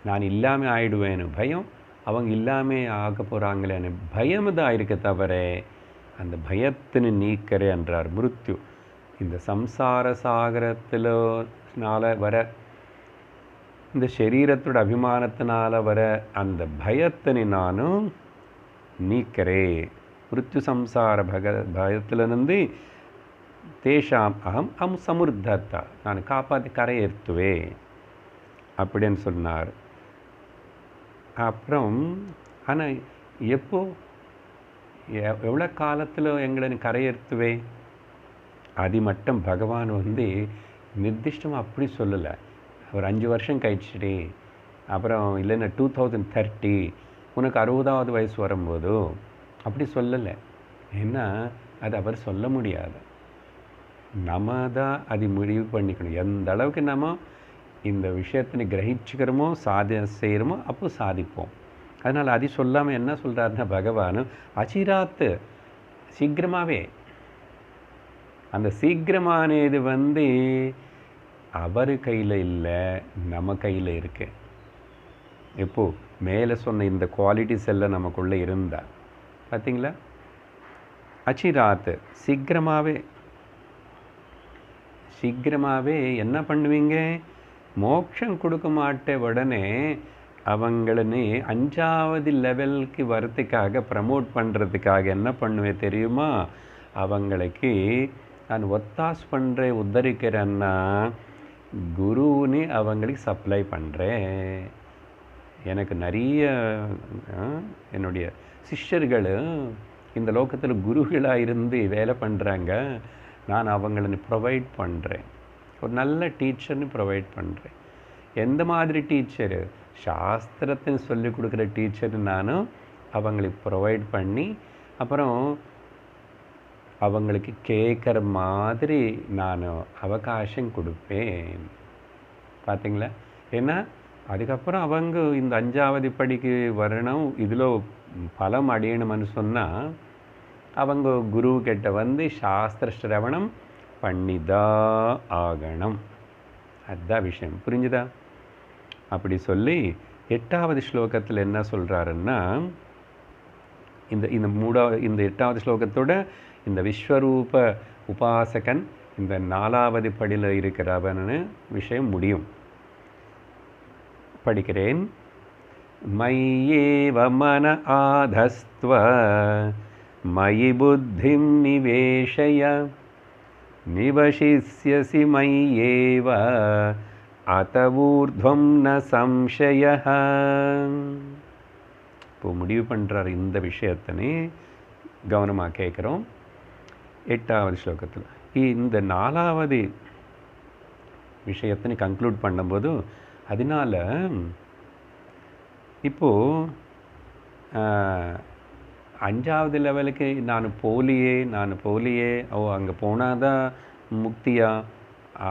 நான் இல்லாமல் ஆயிடுவேன்னு பயம், அவங்க இல்லாமல் ஆக போகிறாங்களேன்னு பயம் தான் இருக்க தவிர அந்த பயத்தின்னு நீக்கிறே என்றார் மிருத்யு. இந்த சம்சார சாகரத்தினால வர, இந்த சரீரத்தோட அபிமானத்தினால வர அந்த பயத்தினை நானும் நீக்கிறே. மிருத்யு சம்சார பயத்திலிருந்து தேஷாம் அகம் சமுர்த்தா, நான் காப்பாற்றி கரையேற்றுவே அப்படின்னு சொன்னார். அப்புறம் ஆனால் எவ்வளோ காலத்தில் எங்களை கரையேற்றுவே அது மட்டும் பகவான் வந்து நிர்திஷ்டமாக அப்படி சொல்லலை. ஒரு 5 வருஷம் கழிச்சுட்டு, அப்புறம் இல்லைன்னா 2030 உனக்கு 60வது வயசு வரும்போதோ அப்படி சொல்லலை. ஏன்னா அது அவர் சொல்ல முடியாது. நம்ம தான் அது முடிவு பண்ணிக்கணும். எந்த அளவுக்கு நம்ம இந்த விஷயத்தினை கிரகிச்சுக்கிறோமோ செய்கிறோமோ அப்போ சாதிப்போம். அதனால் அது சொல்லாமல் என்ன சொல்கிறாருன்னா பகவான் அச்சிராத்து, சீக்கிரமாகவே. அந்த சீக்கிரமானது வந்து அவர் கையில் இல்லை, நம்ம கையில் இருக்கு. எப்போ மேலே சொன்ன இந்த குவாலிட்டிஸ் எல்லாம் நமக்குள்ளே இருந்தால் பார்த்தீங்களா, அச்சிராத்து சீக்கிரமாகவே என்ன பண்ணுவீங்க? மோட்சம் கொடுக்க மாட்டே உடனே அவங்களே 5வது லெவலுக்கு வரத்துக்காக ப்ரமோட் பண்ணுறதுக்காக என்ன பண்ணுவேன் தெரியுமா? அவங்களுக்கு நான் ஒத்தாஸ் பண்ணுறேன், உத்தரிக்கிறேன்னா குருன்னு அவங்களுக்கு சப்ளை பண்ணுறேன். எனக்கு நிறைய என்னுடைய சிஷ்யர்கள் இந்த லோகத்தில் குருகளாக இருந்து வேலை பண்ணுறாங்க. நான் அவங்கள ப்ரொவைட் பண்ணுறேன். ஒரு நல்ல டீச்சர்னு ப்ரொவைட் பண்ணுறேன். எந்த மாதிரி டீச்சரு? சாஸ்திரத்தின்னு சொல்லி கொடுக்குற டீச்சர் நானும் அவங்களுக்கு ப்ரொவைட் பண்ணி, அப்புறம் அவங்களுக்கு கேட்குற மாதிரி நான் அவகாசம் கொடுப்பேன். பார்த்தீங்களா? ஏன்னா அதுக்கப்புறம் அவங்க இந்த 5வது படிக்கு வரணும், இதில் பலம் அடையணும்னு சொன்னால் அவங்க குருக்கிட்ட வந்து சாஸ்திர சிரவணம் பண்ணிதான் ஆகணும். அதுதான் விஷயம். புரிஞ்சுதா? அப்படி சொல்லி 8வது ஸ்லோகத்தில் என்ன சொல்கிறாருன்னா, இந்த இந்த 8வது ஸ்லோகத்தோட இந்த விஸ்வரூப உபாசகன் இந்த 4வது படியில் இருக்கிறவன்னு விஷயம் முடியும். படிக்கிறேன். மய்யேவ மன ஆதஸ்த்வ மயி புத்திம் நிவேஷய நிவசிஷ்யசி மய்யேவ அத ஊர்த்வம் ந சம்சயः. இப்போ முடிவு பண்ணுறார் இந்த விஷயத்தனே கவனமாக கேட்குறோம். 8வது ஸ்லோகத்தில் இந்த 4வது விஷயத்தை கன்க்ளூட் பண்ணும்போது, அதனால் இப்போது 5வது லெவலுக்கு நான் போலியே அங்கே போனால் தான் முக்தியா,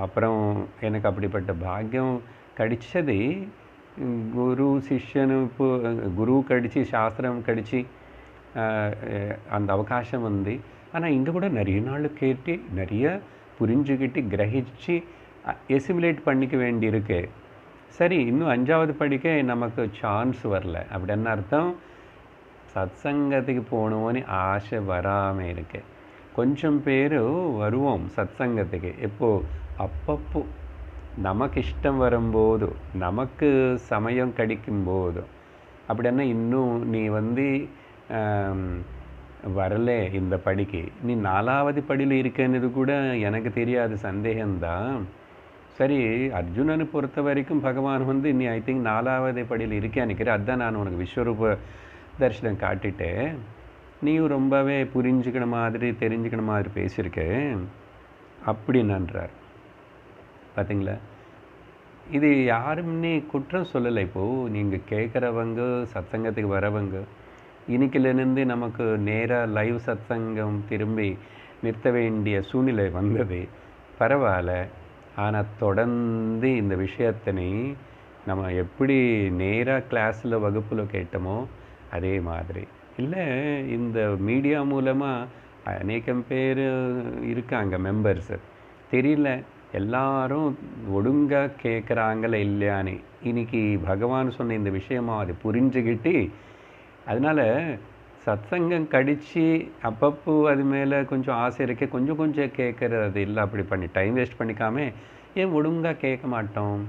அப்புறம் எனக்கு அப்படிப்பட்ட பாக்கியம் கிடைச்சது குரு சிஷ்யனு குரு கடிச்சு சாஸ்திரம் கடிச்சு அந்த அவகாசம் வந்து. ஆனால் இங்கே கூட நிறைய நாள் கேட்டு நிறைய புரிஞ்சுக்கிட்டு கிரகிச்சு எசிமுலேட் பண்ணிக்க வேண்டியிருக்கு. சரி, இன்னும் 5வது படிக்க நமக்கு சான்ஸ் வரல. அப்படின்னு அர்த்தம் சத்சங்கத்துக்கு போகணும்னு ஆசை வராமல் இருக்கு. கொஞ்சம் பேர் வருவோம் சத்சங்கத்துக்கு, அப்பப்போ நமக்கு இஷ்டம் வரும்போது, நமக்கு சமயம் கிடைக்கும்போது. அப்படின்னா இன்னும் நீ வந்து வரல இந்த படிக்கு, நீ 4வது படியில் இருக்கேன்னு கூட எனக்கு தெரியாது, சந்தேகம்தான். சரி, அர்ஜுனனை பொறுத்த வரைக்கும் பகவான் வந்து நீ ஐ திங்க் 4வது படியில் இருக்கே நினைக்கிறேன், அதுதான் நான் உனக்கு விஸ்வரூப தரிசனம் காட்டிட்டேன், நீயும் ரொம்பவே புரிஞ்சுக்கிற மாதிரி தெரிஞ்சுக்கிற மாதிரி பேசியிருக்கேன் அப்படின்னுன்றார். பார்த்தீங்களா, இது யாருமே குற்றம் சொல்லலை. இப்போது நீங்கள் கேட்குறவங்க, சத்சங்கத்துக்கு வரவங்க, இன்னைக்கிலேருந்து நமக்கு நேராக லைவ் சத்சங்கம் திரும்பி நிறுத்த வேண்டிய சூழ்நிலை வந்தது, பரவாயில்ல. ஆனால் தொடர்ந்து இந்த விஷயத்தினை நம்ம எப்படி நேராக கிளாஸில் வகுப்பில் கேட்டோமோ அதே மாதிரி இல்லை, இந்த மீடியா மூலமாக அநேகம் பேர் இருக்காங்க மெம்பர்ஸு, தெரியல எல்லாரும் ஒழுங்காக கேட்குறாங்கள இல்லையான்னு. இன்னைக்கு பகவான் சொன்ன இந்த விஷயமா அது புரிஞ்சுக்கிட்டு, அதனால் சத்சங்கம் கடித்து அப்பப்போ அது மேலே கொஞ்சம் ஆசை இருக்கே, கொஞ்சம் கொஞ்சம் கேட்குறது இல்லை. அப்படி பண்ணி டைம் வேஸ்ட் பண்ணிக்காம ஏன் ஒழுங்காக கேட்க மாட்டோம்,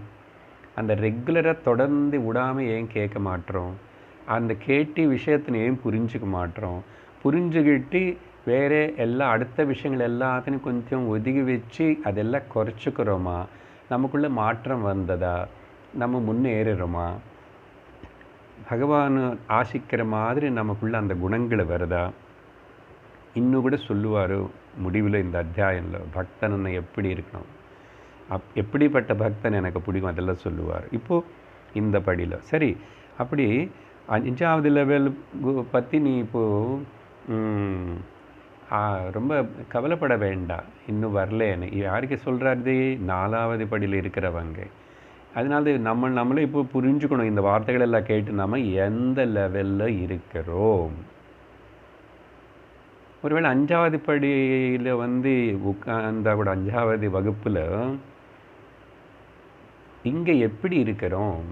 அந்த ரெகுலராக தொடர்ந்து விடாமல் ஏன் கேட்க மாட்டோம், அந்த கேட்டி விஷயத்தினை ஏன் புரிஞ்சுக்க மாட்டோம், புரிஞ்சுக்கிட்டு வேறு எல்லா அடுத்த விஷயங்கள் எல்லாத்தையும் கொஞ்சம் ஒதுக்கி வச்சு அதெல்லாம் குறைச்சிக்கிறோமா, நமக்குள்ளே மாற்றம் வந்ததா, நம்ம முன்னேறுறோமா, பகவான் ஆசிக்கிற மாதிரி நமக்குள்ளே அந்த குணங்களை வருதா. இன்னும் கூட சொல்லுவார் முடிவில் இந்த அத்தியாயத்தில், பக்தன் எப்படி இருக்கணும், எப்படிப்பட்ட பக்தன் எனக்கு பிடிக்கும் அதெல்லாம் சொல்லுவார். இப்போது இந்த படியில் சரி, அப்படி 5வது லெவல் பற்றி நீ இப்போது ரொம்ப கவலைப்பட வேண்டாம், இன்னும் வரலேன்னு யாருக்கு சொல்கிறாரு, 4வது படியில் இருக்கிறவங்க. அதனால நம்மளே இப்போ புரிஞ்சுக்கணும், இந்த வார்த்தைகள் எல்லாம் கேட்டு நம்ம எந்த லெவலில் இருக்கிறோம். ஒருவேளை 5வது படியில் வந்து உட்கார்ந்தா கூட 5வது வகுப்பில் இங்கே எப்படி இருக்கிறோம்.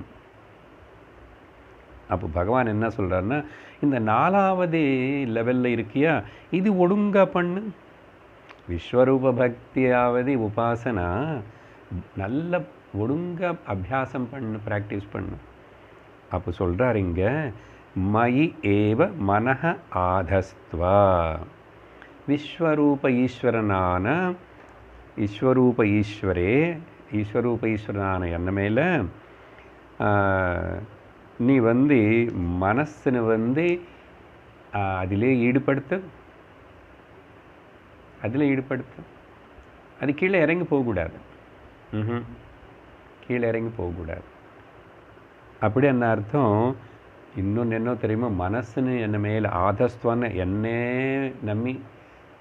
அப்போ பகவான் என்ன சொல்கிறாருன்னா, இந்த 4வது லெவலில் இருக்கியா, இது ஒழுங்காக பண்ணு, விஸ்வரூப பக்தியாவது உபாசனா நல்ல ஒழுங்காக அபியாசம் பண்ணு, ப்ராக்டிஸ் பண்ணு. அப்போ சொல்கிறார் இங்கே, மயி ஏவ மனஹ ஆதஸ்த்வா, விஸ்வரூப ஈஸ்வரனான ஈஸ்வரனான என்ன மேலே நீ வந்து மனசனை வந்து அதிலே ஈடுபடுத்து, அது கீழே இறங்கி போகக்கூடாது, கீழே இறங்கி போகக்கூடாது. அப்படி என்ன அர்த்தம், இன்னொன்று என்ன தெரியுமா, மனசுன்னு என்ன மேலே ஆதஸ்துவான்னு என்னே நம்பி,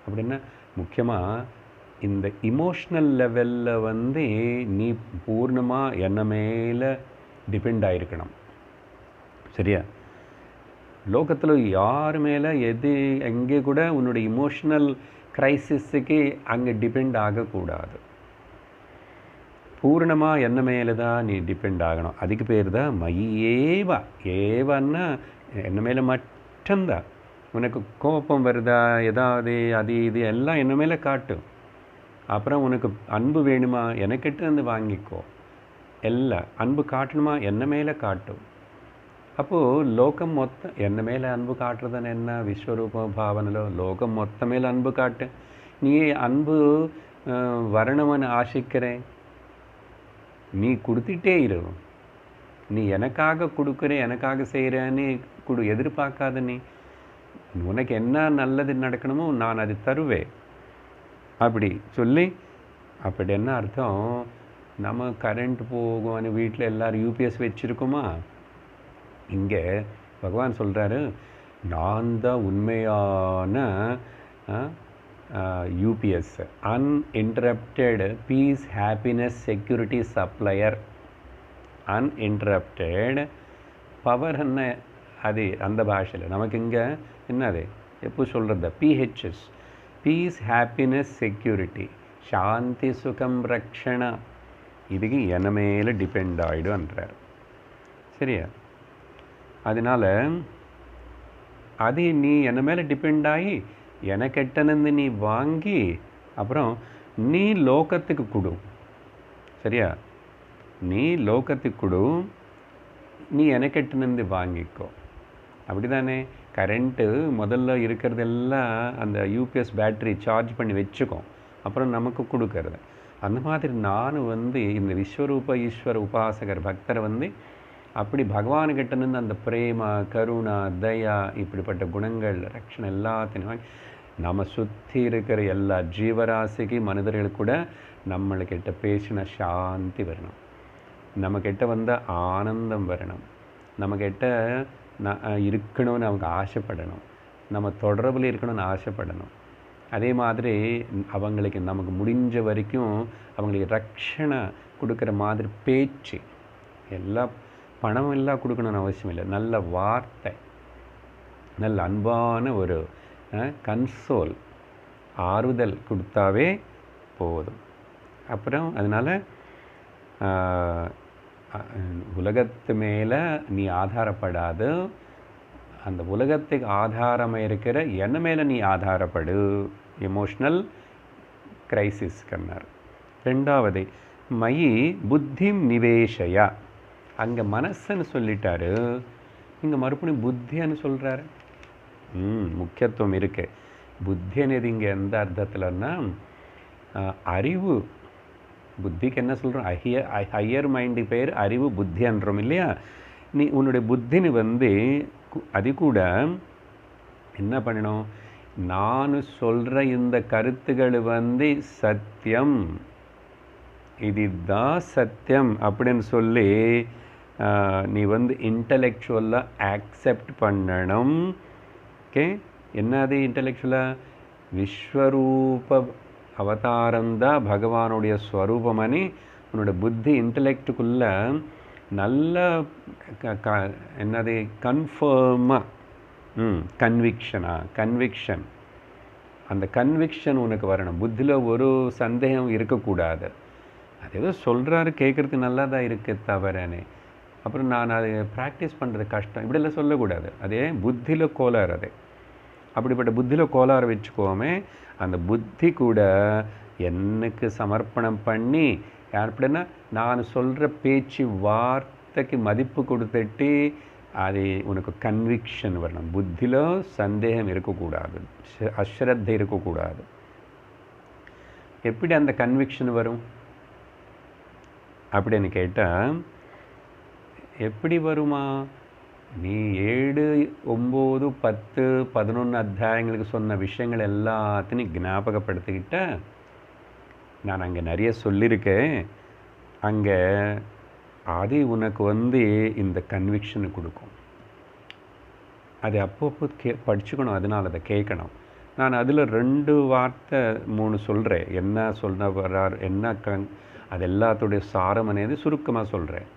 அப்படின்னா முக்கியமாக இந்த இமோஷ்னல் லெவலில் வந்து நீ பூர்ணமாக என்ன மேலே டிபெண்ட் ஆகிருக்கணும். சரியா, லோகத்தில் யார் மேலே எங்கே கூட உன்னுடைய இமோஷ்னல் க்ரைசிஸுக்கு அங்கே டிபெண்ட் ஆகக்கூடாது. பூர்ணமாக என்ன மேலே தான் நீ டிபெண்ட் ஆகணும். அதுக்கு பேர் தான் மயியேவா. ஏவன்னா என்ன மேலே மட்டும்தான். உனக்கு கோபம் வருதா, ஏதாவது அது இது எல்லாம் என்ன மேலே காட்டு. அப்புறம் உனக்கு அன்பு வேணுமா, எனக்கிட்ட இருந்து வாங்கிக்கோ. எல்லாம் அன்பு காட்டணுமா, என்ன மேலே காட்டும். அப்போது లోకం మొత్తం ఎన్న ಮೇಲೆ అన్బు కాటుறదని என்ன విశ్వరూప భావనలో లోకం మొత్తం ಮೇಲೆ அன்பு காட்டு. நீ அன்பு வரணும்னு ஆசிக்கிறேன், நீ கொடுத்துட்டே இரு. நீ எனக்காக கொடுக்குறேன், எனக்காக செய்கிறேன்னு எதிர்பார்க்காத. நீ உனக்கு என்ன நல்லது நடக்கணுமோ நான் அது தருவேன் அப்படி சொல்லி. அப்படி என்ன அர்த்தம், நம்ம கரண்ட் போகும் வீட்டில் எல்லோரும் யூபிஎஸ் வச்சுருக்கோமா. இங்கே பகவான் சொல்கிறாரு, நான் தான் உண்மையான UPS, uninterrupted peace happiness security supplier. Uninterrupted power என்ன அது அந்த பாஷையில் நமக்கு இங்கே என்னது எப்போ சொல்கிறது, பிஹெச்எஸ், பீஸ் ஹாப்பினஸ் செக்யூரிட்டி, சாந்தி சுகம் ரக்ஷணா. இதுக்கு என்ன மேலே டிபெண்ட் ஆகிடும்ன்றார். சரியா? அதனால் அது நீ என்ன மேலே டிபெண்ட் ஆகி எனக்கெட்டனந்து நீ வாங்கி அப்புறம் நீ லோகத்துக்கு கொடு. சரியா? நீ லோகத்துக்கு கொடு, நீ எனக்கெட்டனந்து வாங்கிக்கோ. அப்படி தானே? கரண்ட்டு முதல்ல இருக்கிறதெல்லாம் அந்த யூபிஎஸ் பேட்டரி சார்ஜ் பண்ணி வச்சுக்கோ, அப்புறம் நமக்கு கொடுக்கறது. அந்த மாதிரி நான் இந்த விஸ்வரூப ஈஸ்வர உபாசகர் பக்தரை அப்படி பகவானுக்கிட்டேருந்து அந்த பிரேம, கருணா, தயா இப்படிப்பட்ட குணங்கள், ரக்ஷணை எல்லாத்தையும் நம்ம சுற்றி இருக்கிற எல்லா ஜீவராசிக்கு மனிதர்களுக்கு கூட நம்மளுக்கிட்ட பேசின சாந்தி வரணும், நம்மக்கிட்ட ஆனந்தம் வரணும், நம்மக்கிட்ட இருக்கணும்னு அவங்க ஆசைப்படணும், நம்ம தொடர்பில் இருக்கணும்னு ஆசைப்படணும். அதே மாதிரி அவங்களுக்கு நமக்கு முடிஞ்ச வரைக்கும் அவங்களுக்கு ரக்ஷணை கொடுக்குற மாதிரி பேச்சு, எல்லாம் பணம் எல்லாம் கொடுக்கணும்னு அவசியம் இல்லை. நல்ல வார்த்தை, நல்ல அன்பான ஒரு கன்சோல், ஆறுதல் கொடுத்தாவே போதும். அப்புறம் அதனால் உலகத்து மேலே நீ ஆதாரப்படாது, அந்த உலகத்துக்கு ஆதாரமாக இருக்கிற என்ன மேலே நீ ஆதாரப்படு. எமோஷ்னல் கிரைசிஸ் கண்ணார். ரெண்டாவது, மயி புத்திம் நிவேஷயா. அங்கே மனசுன்னு சொல்லிட்டாரு, இங்கே மறுபடியும் புத்தின்னு சொல்கிறாரு. முக்கியத்துவம் இருக்கு. புத்தி అనేది இங்கே எந்த அர்த்தத்தில்னா அறிவு. புத்திக்கு என்ன சொல்கிறோம், ஹையர் மைண்டு பேர் அறிவு, புத்தி என்றோம் இல்லையா. நீ உன்னுடைய புத்தின்னு அது கூட என்ன பண்ணணும், நான் சொல்கிற இந்த கருத்துக்கள் சத்தியம், இதுதான் சத்தியம் அப்படின்னு சொல்லி நீ இன்டலெக்சுவலாக ஆக்செப்ட் பண்ணணும். ஓகே, என்னது இன்டலெக்சுவலாக? விஸ்வரூப அவதாரம்தான் பகவானுடைய ஸ்வரூபமனி உன்னோட புத்தி இன்டலெக்டுக்குள்ளே நல்ல என்னது கன்ஃபார்மாக கன்விக்ஷன், அந்த கன்விக்ஷன் உனக்கு வரணும். புத்தியில் ஒரு சந்தேகம் இருக்கக்கூடாது. அது ஏதோ சொல்கிறாரு, கேட்குறதுக்கு நல்லா தான் இருக்கு தவறனே, அப்புறம் நான் அதை ப்ராக்டிஸ் பண்ணுறது கஷ்டம், இப்படிலாம் சொல்லக்கூடாது. அதே புத்தியில் கோளாறு. அது அப்படிப்பட்ட புத்தியில் கோளாறு வச்சுக்கோமே. அந்த புத்தி கூட எனக்கு சமர்ப்பணம் பண்ணி அப்படின்னா நான் சொல்கிற பேச்சு வார்த்தைக்கு மதிப்பு கொடுத்துட்டு அது உனக்கு கன்விக்ஷன் வரணும். புத்தியில் சந்தேகம் இருக்கக்கூடாது, அஸ்ரத்தை இருக்கக்கூடாது. எப்படி அந்த கன்விக்ஷன் வரும் அப்படின்னு கேட்டால், எப்படி வருமா? நீ 7, 9, 10, 11 அத்தியாயங்களுக்கு சொன்ன விஷயங்கள் எல்லாத்தையும் ஞாபகப்படுத்திக்கிட்ட. நான் அங்கே நிறைய சொல்லியிருக்கேன். அங்கே அது உனக்கு இந்த கன்விக்ஷனை கொடுக்கும். அது அப்பப்போ படிச்சுக்கணும், அதனால் அதை கேட்கணும். நான் அதில் 2 வார்த்தை 3 சொல்கிறேன். என்ன சொல்ல வர்றார், என்ன அது எல்லாத்துடைய சாரம் అనేది சுருக்கமாக சொல்கிறேன்.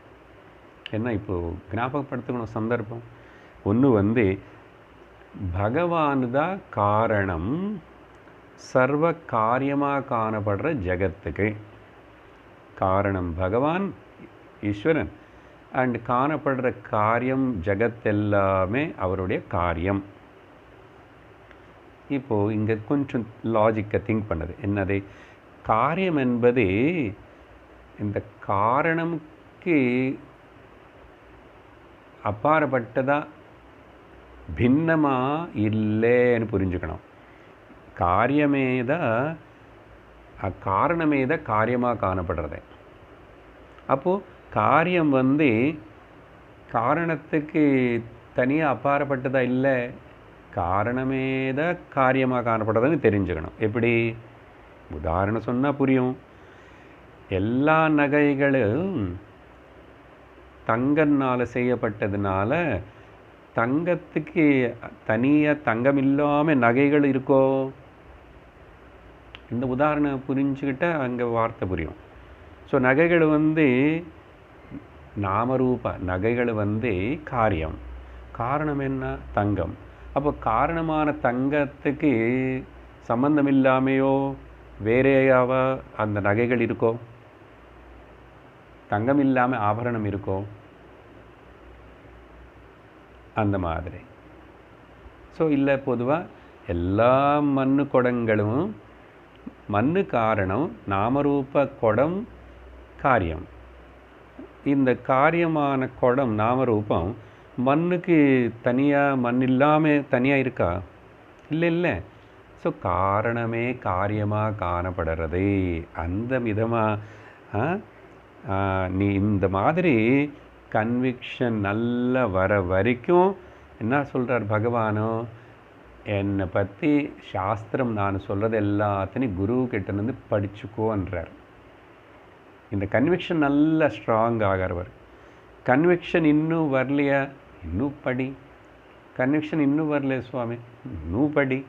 என்ன இப்போது ஞாபகப்படுத்திக்கணும் சந்தர்ப்பம். ஒன்று பகவான் தான் காரணம் சர்வ காரியமாக காணப்படுற ஜகத்துக்கு. காரணம் பகவான் ஈஸ்வரன், அண்ட் காணப்படுற காரியம் ஜகத் எல்லாமே அவருடைய காரியம். இப்போது இங்கே கொஞ்சம் லாஜிக்கை திங்க் பண்ணது என்னது, காரியம் என்பது இந்த காரணம்க்கு அப்பாற்பட்டதா பின்னமாக இல்லைன்னு புரிஞ்சுக்கணும். காரியமேதான் காரணமேதான் காரியமாக காணப்படுறது. அப்போது காரியம் காரணத்துக்கு தனியாக அப்பாற்பட்டதா இல்லை, காரணமே தான் காரியமாக காணப்படுறதுன்னு தெரிஞ்சுக்கணும். எப்படி உதாரணம் சொன்னால் புரியும். எல்லா நகைகளும் தங்கனால் செய்யப்பட்டதுனால தங்கத்துக்கு தனியாக தங்கம் இல்லாமல் நகைகள் இருக்கோ? இந்த உதாரணம் புரிஞ்சுக்கிட்டால் அங்கே வார்த்தை புரியும். ஸோ நகைகள் நாமரூப நகைகள் காரியம், காரணம் என்ன? தங்கம். அப்போ காரணமான தங்கத்துக்கு சம்பந்தம் இல்லாமையோ வேறையாவா அந்த நகைகள் இருக்கோ? தங்கம் இல்லாமல் ஆபரணம் இருக்கோ? அந்த மாதிரி. ஸோ இல்லை, பொதுவாக எல்லா மண்ணு குடங்களும் மண்ணு காரணம், நாமரூப குடம் காரியம். இந்த காரியமான குடம் நாமரூபம் மண்ணுக்கு தனியாக மண் இல்லாமல் தனியாக இருக்கா? இல்லை இல்லை. ஸோ காரணமே காரியமாக காணப்படுறது. அந்த விதமாக நீ இந்த மாதிரி கன்விக்ஷன் நல்லா வர வரைக்கும் என்ன சொல்கிறார் பகவானோ, என்னை பற்றி சாஸ்திரம் நான் சொல்கிறது எல்லாத்தையும் குரு கிட்டேருந்து படிச்சுக்கோன்றார். இந்த கன்விக்ஷன் நல்லா ஸ்ட்ராங் ஆகிறவர். கன்விக்ஷன் இன்னும் வரலையா? இன்னும் படி. கன்விக்ஷன் இன்னும் வரலையா சுவாமி? இன்னும் படி.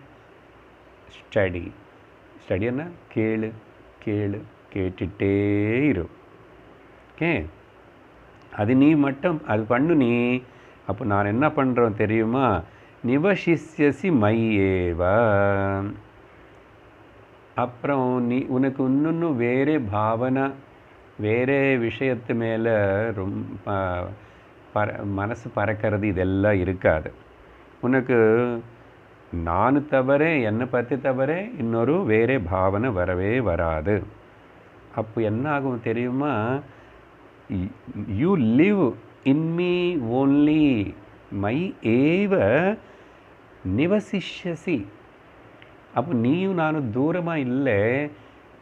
ஸ்டடி. ஸ்டடி என்ன? கேளு கேளு, கேட்டுட்டே இரு. ஓகே, அது நீ மட்டும் அது பண்ணு நீ. அப்போ நான் என்ன பண்ணுறோம் தெரியுமா? நிவசிஷ்யசி மையேவ. அப்புறம் நீ உனக்கு இன்னொன்று வேறே பாவனை, வேறே விஷயத்து மேலே ரொம்ப மனசு பறக்கிறது இதெல்லாம் இருக்காது. உனக்கு நான் தவிர, என்னை பற்றி தவிர இன்னொரு வேறே பாவனை வரவே வராது. அப்போ என்ன ஆகும் தெரியுமா? You live in me only, my ஏவ நிவசிஷ்யசி. அப்போ நீயும் நானும் தூரமாக இல்லை,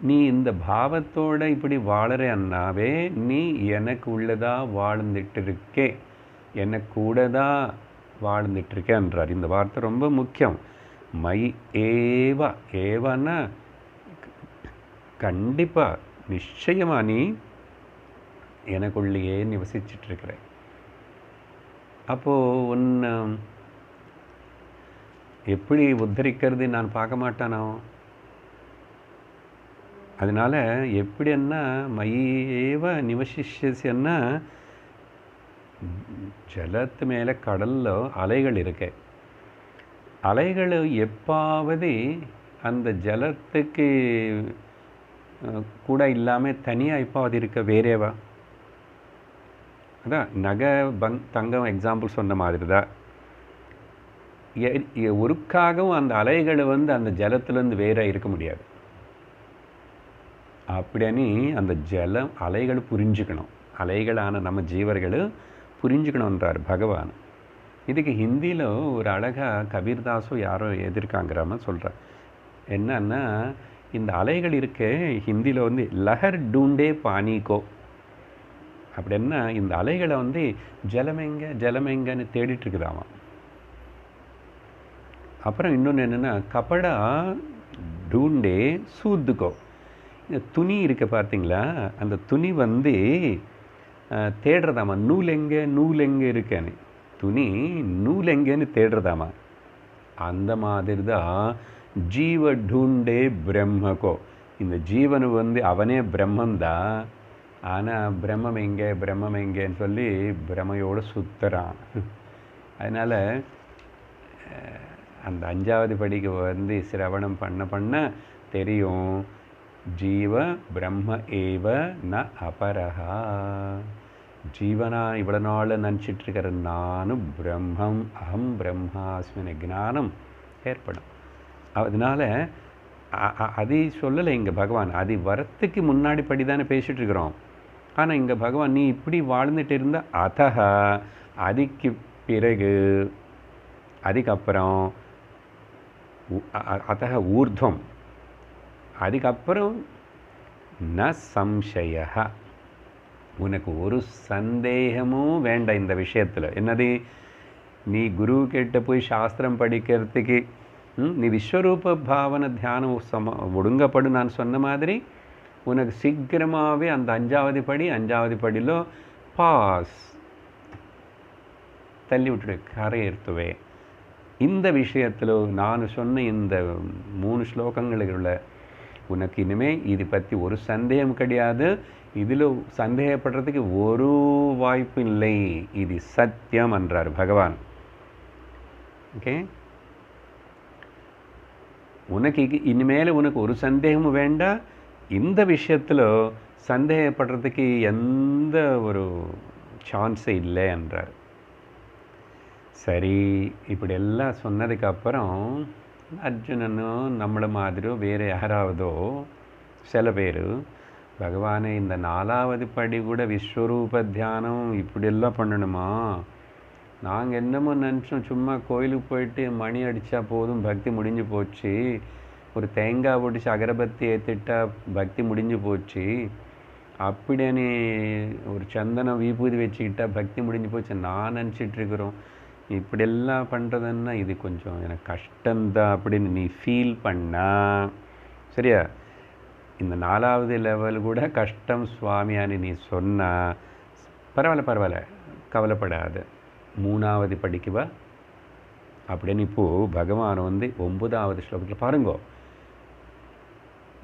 நீ இந்த பாவத்தோடு இப்படி வாழற அண்ணாவே நீ எனக்கு உள்ளதாக வாழ்ந்துட்டு இருக்கே, எனக்கு கூட தான் வாழ்ந்துட்டுருக்கேன்றார். இந்த வார்த்தை ரொம்ப முக்கியம். மை ஏவா. ஏவான்னா கண்டிப்பாக நிச்சயமாக நீ எனக்குள்ளேயே நிவசிச்சிட்ருக்கிற. அப்போது ஒன்று எப்படி உத்தரிக்கிறது நான் பார்க்க மாட்டானோ? அதனால் எப்படின்னா மையேவ நிவசிஷ்யன்னா ஜலத்து மேலே கடலில் அலைகள் இருக்கு. அலைகள் எப்பாவது அந்த ஜலத்துக்கு கூட இல்லாமல் தனியாக எப்பாவது இருக்க வேறேவா? அதான் நகை தங்கம் எக்ஸாம்பிள் சொன்ன மாதிரி தான். ஒருக்காகவும் அந்த அலைகளை அந்த ஜலத்துலேருந்து வேற இருக்க முடியாது. அப்படின்னு அந்த ஜலம் அலைகள் புரிஞ்சுக்கணும். அலைகளான நம்ம ஜீவர்கள் புரிஞ்சுக்கணுன்றார் பகவான். இதுக்கு ஹிந்தியில் ஒரு அழகாக கபீர்தாஸோ யாரோ எதிர்க்காங்கிறாம சொல்கிறார். என்னன்னா, இந்த அலைகள் இருக்க ஹிந்தியில் லஹர் டூண்டே பானிக்கோ. அப்படின்னா இந்த அலைகளை ஜலமெங்க ஜலமெங்கன்னு தேடிட்டுருக்குதாமா. அப்புறம் இன்னொன்று என்னென்னா, கபடா டூண்டே சூத்துக்கோ. இந்த துணி இருக்க பார்த்தீங்களா, அந்த துணி தேடுறதாமா. நூல் எங்கே இருக்கேன்னு, துணி நூல் எங்கேன்னு தேடுறதாமா. அந்த மாதிரி தான் ஜீவ டூண்டே பிரம்மக்கோ. இந்த ஜீவனு அவனே பிரம்மந்தான், ஆனால் பிரம்மம் எங்கேன்னு சொல்லி பிரமையோடு சுற்றுறான். அதனால் அந்த 5வது படிக்கு சிரவணம் பண்ண தெரியும். ஜீவ பிரம்ம ஏவ ந அபரஹா. ஜீவனா இவ்வளோ நாள் நினச்சிட்ருக்கிற நானும் பிரம்மம், அகம் பிரம்மாஸ்மின ஞானம் ஏற்படும். அதனால் அது சொல்லலை இங்கே பகவான். அது வரத்துக்கு முன்னாடி படி தானே பேசிகிட்டு இருக்கிறோம். ஆனால் இங்கே பகவான் நீ இப்படி வாழ்ந்துட்டு இருந்த அதக, அதுக்கு பிறகு அதுக்கப்புறம் அதக ஊர்துவம், அதுக்கப்புறம் ந சம்சய, உனக்கு ஒரு சந்தேகமும் வேண்டாம் இந்த விஷயத்தில். என்னது, நீ குரு கிட்ட போய் சாஸ்திரம் படிக்கிறதுக்கு நீ விஸ்வரூப பாவனை தியானம் ஒடுங்கப்படும் நான் சொன்ன மாதிரி உனக்கு சீக்கிரமாகவே அந்த அஞ்சாவது படியில் பாஸ் தள்ளி விட்டுடு, கரையேற்றுவே. இந்த விஷயத்தில் நான் சொன்ன இந்த 3 ஸ்லோகங்களுக்குள்ள உனக்கு இனிமேல் இது பற்றி ஒரு சந்தேகம் கிடையாது. இதில் சந்தேகப்படுறதுக்கு ஒரு வாய்ப்பு இல்லை. இது சத்தியம் என்றார் பகவான். ஓகே, உனக்கு இனிமேல் உனக்கு ஒரு சந்தேகமும் வேண்டாம். இந்த விஷயத்தில் சந்தேகப்படுறதுக்கு எந்த ஒரு சான்ஸே இல்லை என்றார். சரி, இப்படி எல்லாம் சொன்னதுக்கப்புறம் அர்ஜுனனும் நம்மளை மாதிரியோ வேறு யாராவதோ சில பேர் பகவானே இந்த 4வது படி கூட விஸ்வரூப தியானம் இப்படியெல்லாம் பண்ணணுமா? நாங்கள் என்னமோ நினச்சோம், சும்மா கோயிலுக்கு போயிட்டு மணி அடித்தா போதும் பக்தி முடிஞ்சு போச்சு, ஒரு தேங்காய் பிடிச்சி அகரபத்தி ஏற்றிட்டா பக்தி முடிஞ்சு போச்சு, அப்படின்னு ஒரு சந்தனம் விபூதி வச்சுக்கிட்டா பக்தி முடிஞ்சு போச்சு நான் நினச்சிட்ருக்குறோம். இப்படியெல்லாம் பண்ணுறதுன்னா இது கொஞ்சம் எனக்கு கஷ்டம்தான் அப்படின்னு நீ ஃபீல் பண்ணா சரியா? இந்த 4வது லெவல் கூட கஷ்டம் சுவாமியான்னு நீ சொன்னால் பரவாயில்ல, கவலைப்படாது, 3வது படிக்குவா அப்படின்னு. இப்போது பகவான் 9வது ஸ்லோகத்தில் பாருங்கோ,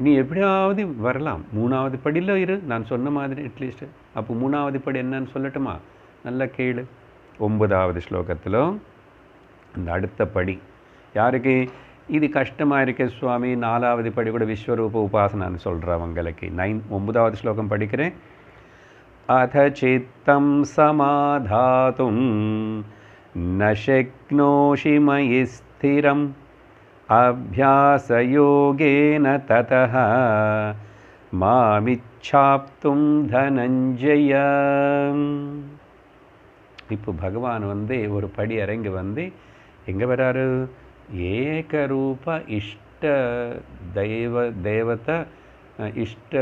நீ எப்படியாவது வரலாம், 3வது படியில் இரு நான் சொன்ன மாதிரி அட்லீஸ்ட்டு. அப்போ 3வது படி என்னன்னு சொல்லட்டுமா? நல்லா கேளு. 9வது ஸ்லோகத்தில் இந்த அடுத்த படி யாருக்கு இது கஷ்டமாக இருக்க சுவாமி, 4வது படி கூட விஸ்வரூப உபாசனான்னு சொல்கிறவங்களுக்கு 9வது ஸ்லோகம் படிக்கிறேன். அத சித்தம் சமாதாதும் ந சக்னோஷி மயி ஸ்திரம் அபியாசயோகேன ததஹ மாமிச்சாப்தும் தனஞ்சய. இப்போ பகவான் ஒரு படி இறங்கி எங்கே வராரு? ஏகரூப இஷ்ட தேவத இஷ்ட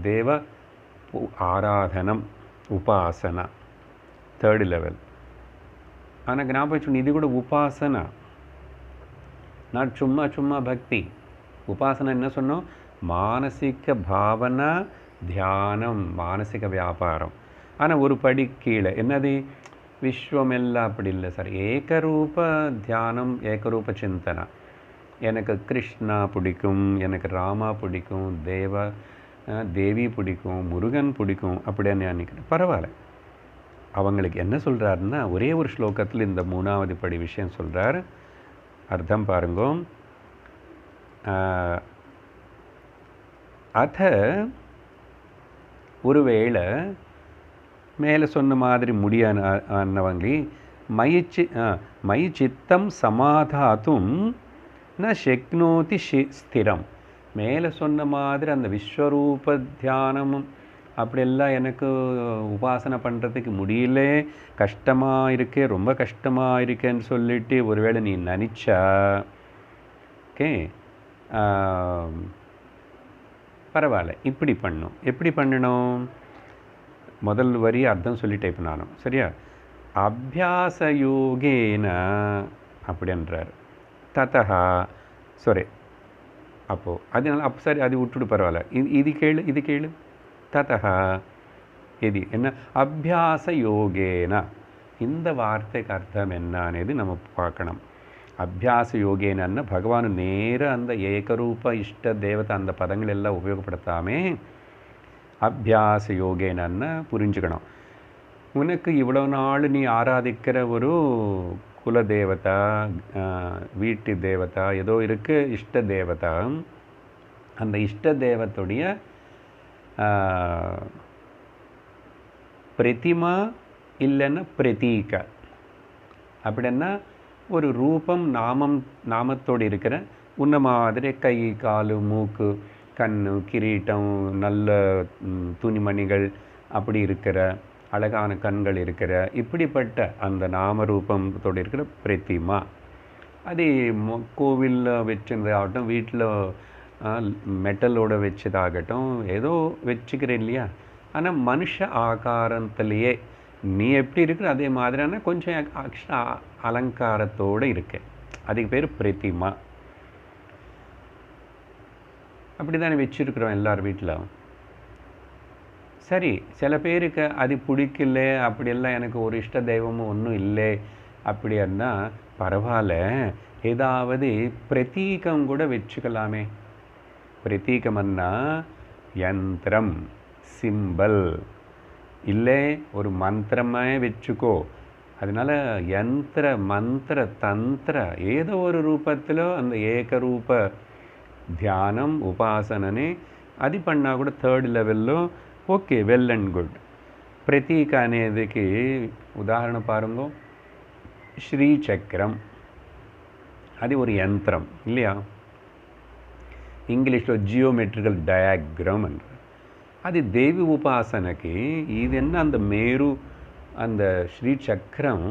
தேவ ஆராதனம் உபாசனா 3rd லெவல். ஆனால் ஞாபகம் இது கூட உபாசனா, நான் சும்மா பக்தி. உபாசனா என்ன சொன்னோம்? மானசிக பாவனா தியானம், மானசிக வியாபாரம். ஆனால் ஒரு படி கீழே என்னது? விஸ்வம் எல்லாம் அப்படி இல்லை சார், ஏகரூப தியானம், ஏகரூப சிந்தனா. எனக்கு கிருஷ்ணா பிடிக்கும், எனக்கு ராமா பிடிக்கும், தேவி பிடிக்கும், முருகன் பிடிக்கும் அப்படின்னு நினைக்கிறேன். பரவாயில்ல. அவங்களுக்கு என்ன சொல்கிறாருன்னா ஒரே ஒரு ஸ்லோகத்தில் இந்த 3வது படி விஷயம் சொல்கிறார். அர்த்தம் பாருங்கோ. அத ஒருவேளை மேலே சொன்ன மாதிரி முடியானவங்க மயி சித்தம் சமாதாத்தும் ந சக்னோதி ஸ்திரம். மேலே சொன்ன மாதிரி அந்த விஸ்வரூப தியானமும் அப்படியெல்லாம் எனக்கு உபாசனை பண்ணுறதுக்கு முடியல, கஷ்டமாக இருக்கே, ரொம்ப கஷ்டமாக இருக்கேன்னு சொல்லிட்டு ஒருவேளை நீ நினச்சா ஓகே பரவாயில்ல, இப்படி பண்ணும். எப்படி பண்ணணும்? முதல் வரி அர்த்தம் சொல்லிட்டேன் இப்போ நானும், சரியா? அபியாச யோகேன அப்படின்றார். ததா சரி, அப்போது அதனால அப்போ சரி அது விட்டுடு, பரவாயில்ல. இது கேளு. ததா இது என்ன? அபியாச யோகேன. இந்த வார்த்தைக்கு அர்த்தம் என்னன்னு நம்ம பார்க்கணும். அபியாச யோகேனன்னா பகவான் நேராக அந்த ஏகரூப இஷ்ட தேவதை அந்த பதங்கள் எல்லாம் உபயோகப்படுத்தாமே அபியாச யோகேனன்னா புரிஞ்சுக்கணும். உனக்கு இவ்வளோ நாள் நீ ஆராதிக்கிற ஒரு குலதேவதா, வீட்டு தேவதா ஏதோ இருக்குது, இஷ்ட தேவதா, அந்த இஷ்ட தேவத்துடைய பிரதிமா இல்லைன்னா பிரதீக. அப்படின்னா ஒரு ரூபம் நாமத்தோடு இருக்கிற உன்ன மாதிரி கை, காலு, மூக்கு, கண்ணு, கிரீட்டம், நல்ல துணிமணிகள் அப்படி இருக்கிற அழகான கண்கள் இருக்கிற இப்படிப்பட்ட அந்த நாமரூபத்தோடு இருக்கிற பிரதிமா. அது கோவிலில் வச்சதாகட்டும், வீட்டில் மெட்டலோடு வச்சதாகட்டும், ஏதோ வச்சுக்கிறேன் இல்லையா. ஆனால் மனுஷ ஆகாரத்திலேயே நீ எப்படி இருக்கிற அதே மாதிரியான கொஞ்சம் எக்ஸ்ட்ரா அலங்காரத்தோடு இருக்கு. அதுக்கு பேர் பிரதிமா. அப்படி தானே வச்சுருக்குறோம் எல்லார் வீட்டில். சரி, சில பேருக்கு அது பிடிக்கல, அப்படியெல்லாம் எனக்கு ஒரு இஷ்ட தெய்வமும் ஒன்றும் இல்லை அப்படின்னா பரவாயில்ல, ஏதாவது பிரதீகம் கூட வச்சுக்கலாமே. பிரதீகம்னா யந்திரம், சிம்பல் இல்லை ஒரு மந்திரமே வச்சுக்கோ. அதனால யந்திர, மந்திர, தந்திர ஏதோ ஒரு ரூபத்தில் அந்த ஏகரூப தியானம் உபாசனனே అది పన్నా కూడా థర్డ్ లెవెల్లో ఓకే, వెల్ అండ్ గుడ్. ప్రతీక అనేదికి ఉదాహరణ పారుంగో, శ్రీచక్రం అది ஒரு யந்திரம் இல்லையா. ఇంగ్లీష్లో జియోమెట్రికల్ డయాగ్రామ్ అంటారు. అది దేవి ఉపాసనకి ఇది என்ன அந்த மேரு அந்த ஸ்ரீசக்கரம்,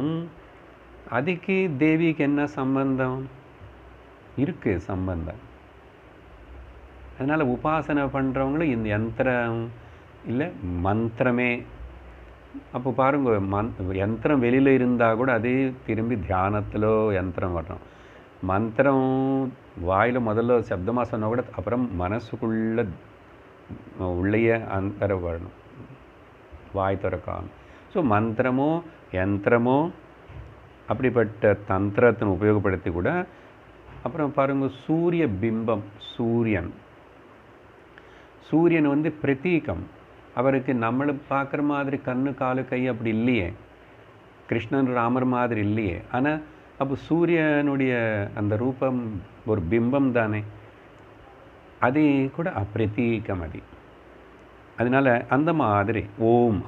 அதுக்கு தேவிக்கு என்ன சம்பந்தம் இருக்குது? சம்பந்தம். அதனால் உபாசனை பண்ணுறவங்களும் இந்த யந்திரம் இல்லை மந்திரமே. அப்போ பாருங்க, யந்திரம் வெளியில் இருந்தால் கூட அதே திரும்பி தியானத்தில் யந்திரம் வரணும். மந்திரம் வாயில் முதல்ல சப்தமாக சொன்னால் கூட அப்புறம் மனசுக்குள்ள உள்ளேயே அந்தர வரணும், வாய் திறக்கணும். ஸோ மந்திரமோ யந்திரமோ அப்படிப்பட்ட தந்திரத்தை உபயோகப்படுத்தி கூட. அப்புறம் பாருங்கள், சூரிய பிம்பம், சூரியன் வந்து பிரதீகம். அவருக்கு நம்மளை பார்க்குற மாதிரி கண்ணு, காலு, கை அப்படி இல்லையே. கிருஷ்ணன், ராமர் மாதிரி இல்லையே. ஆனால் அப்போ சூரியனுடைய அந்த ரூபம் ஒரு பிம்பம் தானே, அது கூட அப்பிரதீகம். அது அதனால் அந்த மாதிரி ஓம்,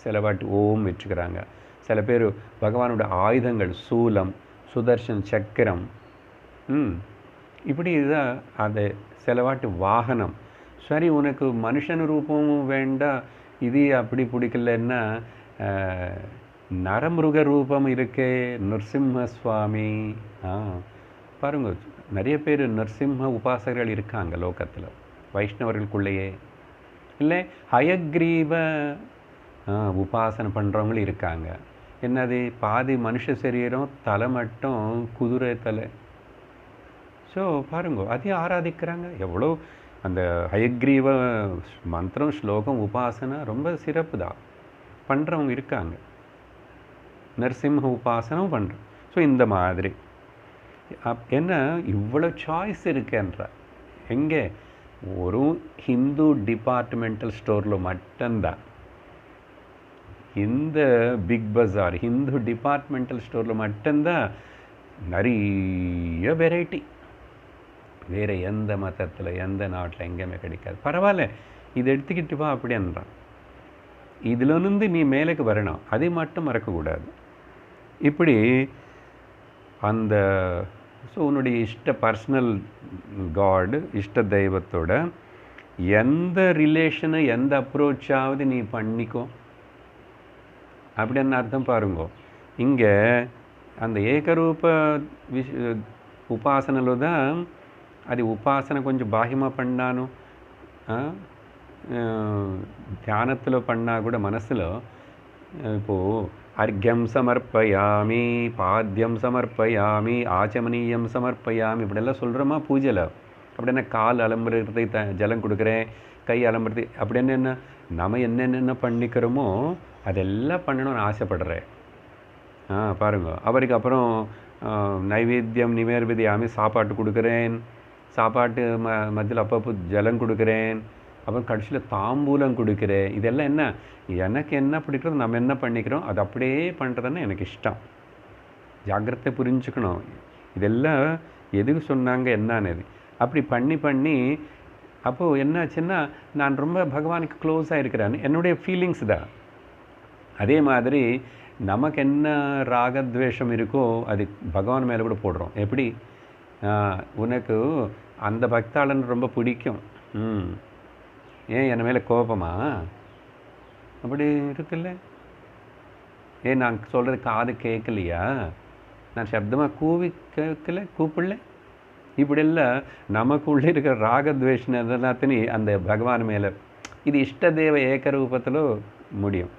சில வாட்டி ஓம் வச்சுக்கிறாங்க. சில பேர் பகவானோட ஆயுதங்கள், சூலம், சுதர்ஷன் சக்கரம், இப்படி இதுதான். அது சில வாட்டி வாகனம். சரி, உனக்கு மனுஷன் ரூபமும் வேண்டாம், இது அப்படி பிடிக்கலன்னா நரமிருக ரூபம் இருக்கே, நரசிம்ம சுவாமி. பாருங்க, நிறைய பேர் நரசிம்ம உபாசகர்கள் இருக்காங்க லோகத்தில், வைஷ்ணவர்களுக்குள்ளேயே. இல்லை ஹயக்ரீவ உபாசனை பண்ணுறவங்களும் இருக்காங்க. என்னது, பாதி மனுஷ சரீரம், தலை மட்டும் குதிரை தலை. ஸோ பாருங்க, அதையும் ஆராதிக்கிறாங்க. எவ்வளோ அந்த ஹயக்ரீவ மந்திரம், ஸ்லோகம், உபாசனை ரொம்ப சிறப்பு தான் பண்ணுறவங்க இருக்காங்க. நரசிம்ம உபாசனம் பண்ணுறோம். ஸோ இந்த மாதிரி என்ன இவ்வளோ சாய்ஸ் இருக்குன்ற. எங்கே? ஒரு ஹிந்து டிபார்ட்மெண்டல் ஸ்டோரில் மட்டும்தான், இந்த பிக் பஜார் ஹிந்து டிபார்ட்மெண்டல் ஸ்டோரில் மட்டும்தான் நிறைய வெரைட்டி. வேறு எந்த மதத்தில், எந்த நாட்டில் எங்கேயுமே கிடைக்காது. பரவாயில்ல, இது எடுத்துக்கிட்டு வா அப்படின்றான். இதிலிருந்து நீ மேலுக்கு வரணும், அதை மட்டும் மறக்கக்கூடாது. இப்படி அந்த ஸோ உன்னுடைய இஷ்ட பர்சனல் காடு, இஷ்ட தெய்வத்தோட எந்த ரிலேஷனை, எந்த அப்ரோச்சாவது நீ பண்ணிக்கோ அப்படின்னு அர்த்தம். பாருங்கோ, இங்கே அந்த ஏகரூப உபாசனைలో தான் అది ఉపాసన కొంచెం బాహ్యமாக பண்ணானோ, தியானத்தில் பண்ணால் கூட மனசில் இப்போது அர்க்யம் சமர்ப்பயாமி, பாத்தியம் சமர்ப்பயாமி, ஆச்சமனீயம் சமர்ப்பயாமி இப்படியெல்லாம் சொல்கிறோமா பூஜையில். அப்படின்னா கால் அலம்புறதுக்கு ஜலம் கொடுக்குறேன், கை அலம்புறது அப்படின்னு என்ன நம்ம என்னென்ன பண்ணிக்கிறோமோ அதெல்லாம் பண்ணணும்னு ஆசைப்படுறேன். பாருங்க, அவருக்கு அப்புறம் நைவேத்தியம் நிவேர்வதியாமி, சாப்பாட்டு கொடுக்குறேன், சாப்பாட்டு மத்தியில் அப்பப்போ ஜலம் கொடுக்குறேன், அப்புறம் கடைசியில் தாம்பூலம் கொடுக்குறேன். இதெல்லாம் என்ன, எனக்கு என்ன பிடிக்கிறதோ நம்ம என்ன பண்ணிக்கிறோம் அது அப்படியே பண்ணுறதுன்னு எனக்கு இஷ்டம். ஜாக்கிரதை புரிஞ்சுக்கணும். இதெல்லாம் எதுக்கு சொன்னாங்க என்னன்னு. அப்படி பண்ணி அப்போது என்னாச்சுன்னா நான் ரொம்ப பகவானுக்கு க்ளோஸாக இருக்கிறேன், என்னுடைய ஃபீலிங்ஸ் தான். அதே மாதிரி நமக்கு என்ன ராகத்வேஷம் இருக்கோ அது பகவான் மேலே கூட போடுறோம். எப்படி உனக்கு அந்த பக்தாளன் ரொம்ப பிடிக்கும், ஏன் என் மேலே கோபமா? அப்படி இருக்குல்ல. ஏன் நான் சொல்கிறது காது கேட்கலையா? நான் சப்தமாக கூப்பிடல? இப்படியெல்லாம் நமக்குள்ளே இருக்கிற ராகத்வேஷம் எல்லாத்தையும் அந்த பகவான் மேலே, இது இஷ்டதேவ ஏகரூபத்தில் முடியும்.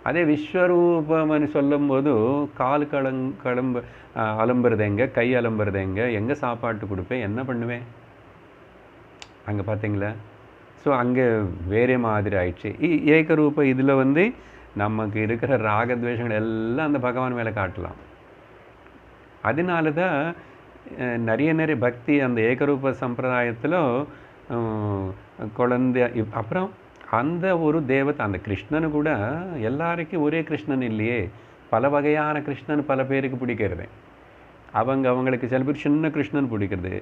அதே விஸ்வரூபம்னு சொல்லும்போது கால் அலம்புறது எங்கே, கை அலம்புறது எங்கே சாப்பாட்டு கொடுப்பேன், என்ன பண்ணுவேன் அங்கே பார்த்தீங்களா? ஸோ அங்கே வேறே மாதிரி ஆயிடுச்சு. ஏகரூப இதில் நமக்கு இருக்கிற ராகத்வேஷங்கள் எல்லாம் அந்த பகவான் மேலே காட்டலாம். அதனால தான் நிறைய பக்தி அந்த ஏகரூப சம்பிரதாயத்தில் குழந்தை. அப்புறம் அந்த ஒரு தேவத்தை, அந்த கிருஷ்ணனு கூட எல்லாருக்கும் ஒரே கிருஷ்ணன் இல்லையே, பல வகையான கிருஷ்ணன் பல பேருக்கு பிடிக்கிறது. அவங்களுக்கு சில பேர் சின்ன கிருஷ்ணன் பிடிக்கிறது,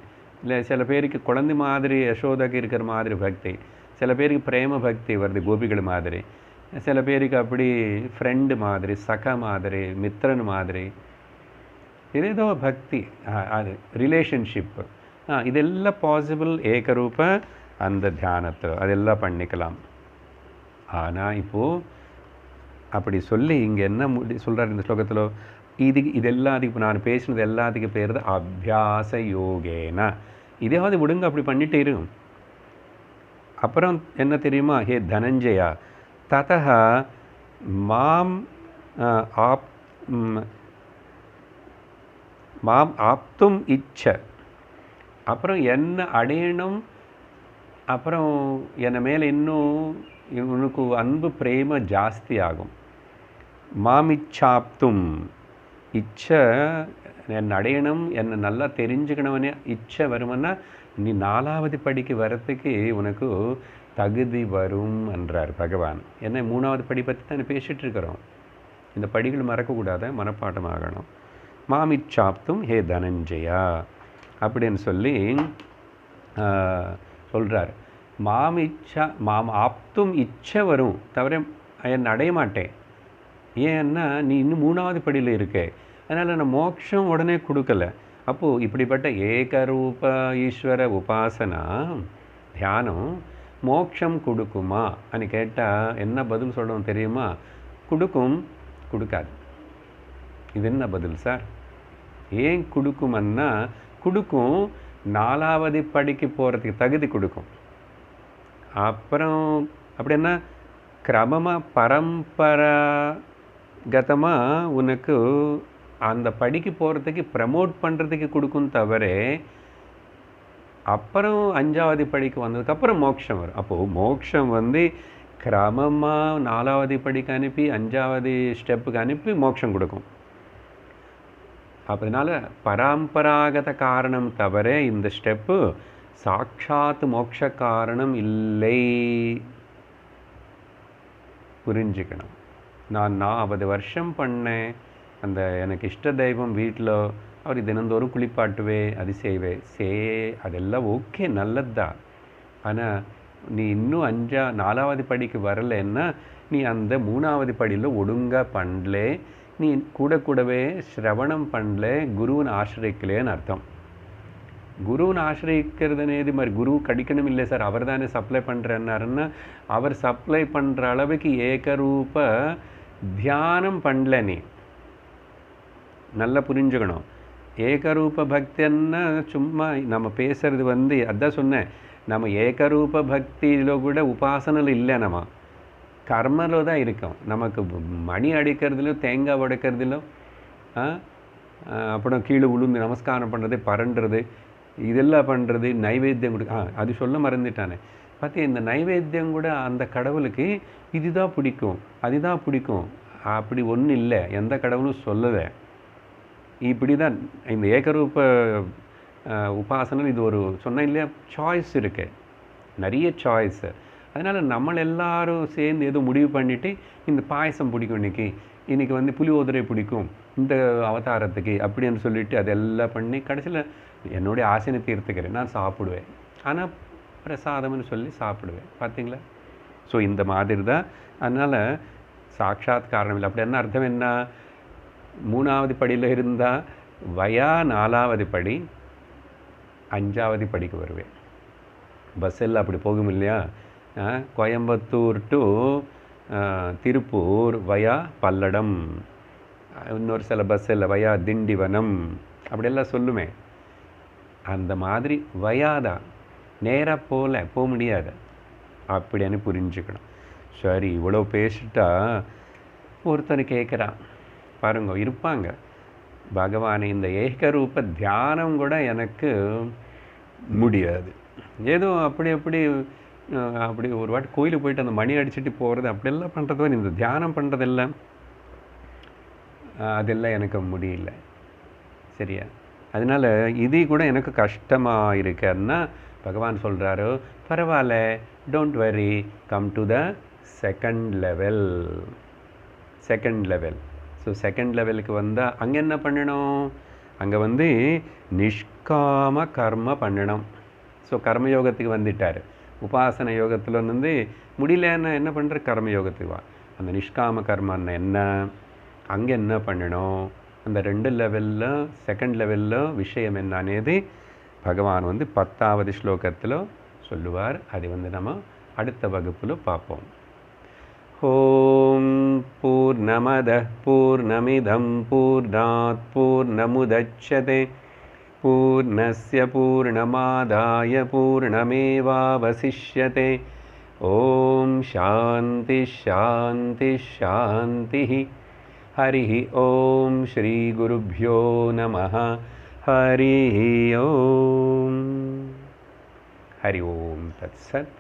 இல்லை சில பேருக்கு குழந்தை மாதிரி யசோதாக்கு இருக்கிற மாதிரி பக்தி, சில பேருக்கு பிரேம பக்தி வருது கோபிகள் மாதிரி, சில பேருக்கு அப்படி ஃப்ரெண்டு மாதிரி, சக மாதிரி, மித்திரன் மாதிரி, ஏதோ பக்தி, அது ரிலேஷன்ஷிப்பு, இதெல்லாம் பாசிபிள் ஏகரூப அந்த தியானத்தில் அதெல்லாம் பண்ணிக்கலாம். ஆனால் இப்போது அப்படி சொல்லி இங்கே என்ன சொல்கிறார் இந்த ஸ்லோகத்தில், இது எல்லாத்துக்கும் இப்போ நான் பேசினது எல்லாத்துக்கும் பேர் தான் அபியாச யோகேன. இதையாவது விடுங்க, அப்படி பண்ணிட்டு இருக்கும். அப்புறம் என்ன தெரியுமா? ஹே தனஞ்சயா, ததஹ மாம் ஆப்தும் இச்ச, அப்புறம் என்ன அடையணும், அப்புறம் என்னை மேலே இன்னும் உனக்கு அன்பு பிரேம ஜாஸ்தி ஆகும். மாமிச்சாப்தும், இச்ச என்னை அடையணும், என்னை நல்லா தெரிஞ்சுக்கணும்னே இச்சை வருமன்னா நீ 4வது படிக்கு வரத்துக்கு உனக்கு தகுதி வரும் என்றார் பகவான். என்ன 3வது படி பற்றி தான் பேசிகிட்டு இருக்கிறோம். இந்த படிகள் மறக்கக்கூடாத, மனப்பாட்டமாகணும். மாமிச்சாப்தும் ஹே தனஞ்சயா அப்படின்னு சொல்லி சொல்கிறார். மாம் ஆப்தும் இச்சை வரும், தவிர என்னை அடைய மாட்டேன். ஏன்னா நீ இன்னும் 3வது படியில் இருக்க, அதனால் நான் மோட்சம் உடனே கொடுக்கல. அப்போது இப்படிப்பட்ட ஏகரூப ஈஸ்வர உபாசனா தியானம் மோட்சம் கொடுக்குமா అని கேட்டால் என்ன பதில் சொல்லணும் தெரியுமா? கொடுக்கும், கொடுக்காது. இது என்ன பதில் சார்? ஏன் கொடுக்குமன்னா, கொடுக்கும், 4வது படிக்கு போகிறதுக்கு தகுதி கொடுக்கும். அப்புறம் அப்படின்னா கிரமமாக பரம்பராகதமாக உனக்கு அந்த படிக்கு போகிறதுக்கு ப்ரமோட் பண்ணுறதுக்கு கொடுக்கும் தவிர, அப்புறம் 5வது படிக்கு வந்ததுக்கப்புறம் மோட்சம் வரும். அப்போது மோட்சம் கிரமமாக 4வது படிக்கு அனுப்பி 5வது ஸ்டெப்புக்கு அனுப்பி மோட்சம் கொடுக்கும். அதனால் பரம்பராகத காரணம் தவிர இந்த ஸ்டெப்பு சாட்சாத் மோட்ச காரணம் இல்லை, புரிஞ்சுக்கணும். நான் 40 வருஷம் பண்ணேன், அந்த எனக்கு இஷ்ட தெய்வம் வீட்டில் அவர் தினந்தோறும் குளிப்பாட்டுவே, அது செய்வே, அதெல்லாம் ஓகே, நல்லது தான். ஆனால் நீ இன்னும் 4வது படிக்கு வரலைன்னா நீ அந்த 3வது படியில் ஒழுங்காக பண்ணல, நீ கூடவே சிரவணம் பண்ணல, குருவின் ஆசிரியக்கலேன்னு அர்த்தம். குருவின் ஆசிரியக்கிறதுனேது மாதிரி குரு கடிக்கணும் இல்லை சார், அவர் தானே சப்ளை பண்ணுறேன்னாருன்னா, அவர் சப்ளை பண்ணுற அளவுக்கு ஏகரூப தியானம் பண்ணல. நீ நல்லா புரிஞ்சுக்கணும். ஏகரூப பக்தின்னா சும்மா நம்ம பேசுறது அதான் சொன்னேன், நம்ம ஏகரூப பக்தியில் கூட உபாசனையில் இல்லை, நம்ம கர்மத்தில் தான் இருக்கோம். நமக்கு மணி அடிக்கிறதுலையும் தேங்காய் உடைக்கிறதுலையும் அப்புறம் கீழே உளுந்து நமஸ்காரம் பண்ணுறது, பரண்டுறது, இதெல்லாம் பண்ணுறது, நைவேத்தியம் கொடுக்க, அது சொல்ல மறந்துட்டானே. பார்த்தியா, இந்த நைவேத்தியம் கூட அந்த கடவுளுக்கு இதுதான் பிடிக்கும், அதுதான் பிடிக்கும், அப்படி ஒன்றும் இல்லை, எந்த கடவுளும் சொல்லலை. இப்படி தான் இந்த ஏகரூப உபாசனை. இது ஒரு சொன்ன இல்லையா, சாய்ஸ் இருக்குது, நிறைய சாய்ஸு. அதனால் நம்மள எல்லாரும் சேர்ந்து ஏதோ முடிவு பண்ணிவிட்டு இந்த பாயசம் பிடிக்கும், இன்றைக்கி புளியோதரை பிடிக்கும் இந்த அவதாரத்துக்கு அப்படின்னு சொல்லிவிட்டு அதெல்லாம் பண்ணி கடைசியில் என்னுடைய ஆசையை தீர்த்துக்கிறேன், நான் சாப்பிடுவேன். ஆனால் பிரசாதம்னு சொல்லி சாப்பிடுவேன். பார்த்தீங்களா? ஸோ இந்த மாதிரி தான். அதனால் சாட்சாத் காரணம் இல்லை. அப்படி என்ன அர்த்தம் என்ன? 3வது படியில் இருந்தால் வயா 4வது படி 5வது படிக்கு வருவேன். பஸ்ஸில் அப்படி போகும் இல்லையா? கோயம்புத்தூர் டு திருப்பூர் வயா பல்லடம், இன்னொரு சில பஸ்ஸில் வயா திண்டிவனம், அப்படியெல்லாம் சொல்லுமே. அந்த மாதிரி வயாதான், நேராக போக முடியாது அப்படின்னு புரிஞ்சுக்கணும். சரி, இவ்வளோ பேசிட்டா ஒருத்தர் கேட்குறான் பாருங்க, இருப்பாங்க, பகவான் இந்த ஏகரூப தியானம் கூட எனக்கு முடியாது, ஏதோ அப்படி ஒரு வாட்டி கோயிலுக்கு போயிட்டு அந்த மணி அடிச்சுட்டு போகிறது அப்படியெல்லாம் பண்ணுறது, இந்த தியானம் பண்ணுறதெல்லாம் அதெல்லாம் எனக்கு முடியல. சரியா? அதனால் இது கூட எனக்கு கஷ்டமாக இருக்குன்னா பகவான் சொல்கிறாரு, பரவாயில்ல, don't worry, come to the second level. So second லெவலுக்கு வந்தால் அங்கே என்ன பண்ணணும்? அங்கே நிஷ்காம கர்ம பண்ணணும். ஸோ கர்மயோகத்துக்கு வந்துட்டார். உபாசன யோகத்தில் முடியலன்னா என்ன பண்ணுற? கர்மயோகத்துக்கு வா. அந்த நிஷ்காம கர்மன்னு என்ன, அங்கே என்ன பண்ணணும், அந்த 2 லெவலில் செகண்ட் லெவலில் விஷயம் என்ன అనేది பகவான் 10வது ஸ்லோகத்தில் சொல்லுவார். அது நம்ம அடுத்த வகுப்பில் பார்ப்போம். ஓம் பூர்ணமதః பூர்ணமிதம் பூர்ணாத் பூர்ணமுதச்யதே பூர்ணஸ்ய பூர்ணமாதாய பூர்ணமேவாவசிஷ்யதே. ஓம் சாந்தி சாந்தி சாந்தி. हरिः ओम श्री गुरुभ्यो नमः. हरिः ओम. हरि ओम तत्सत्.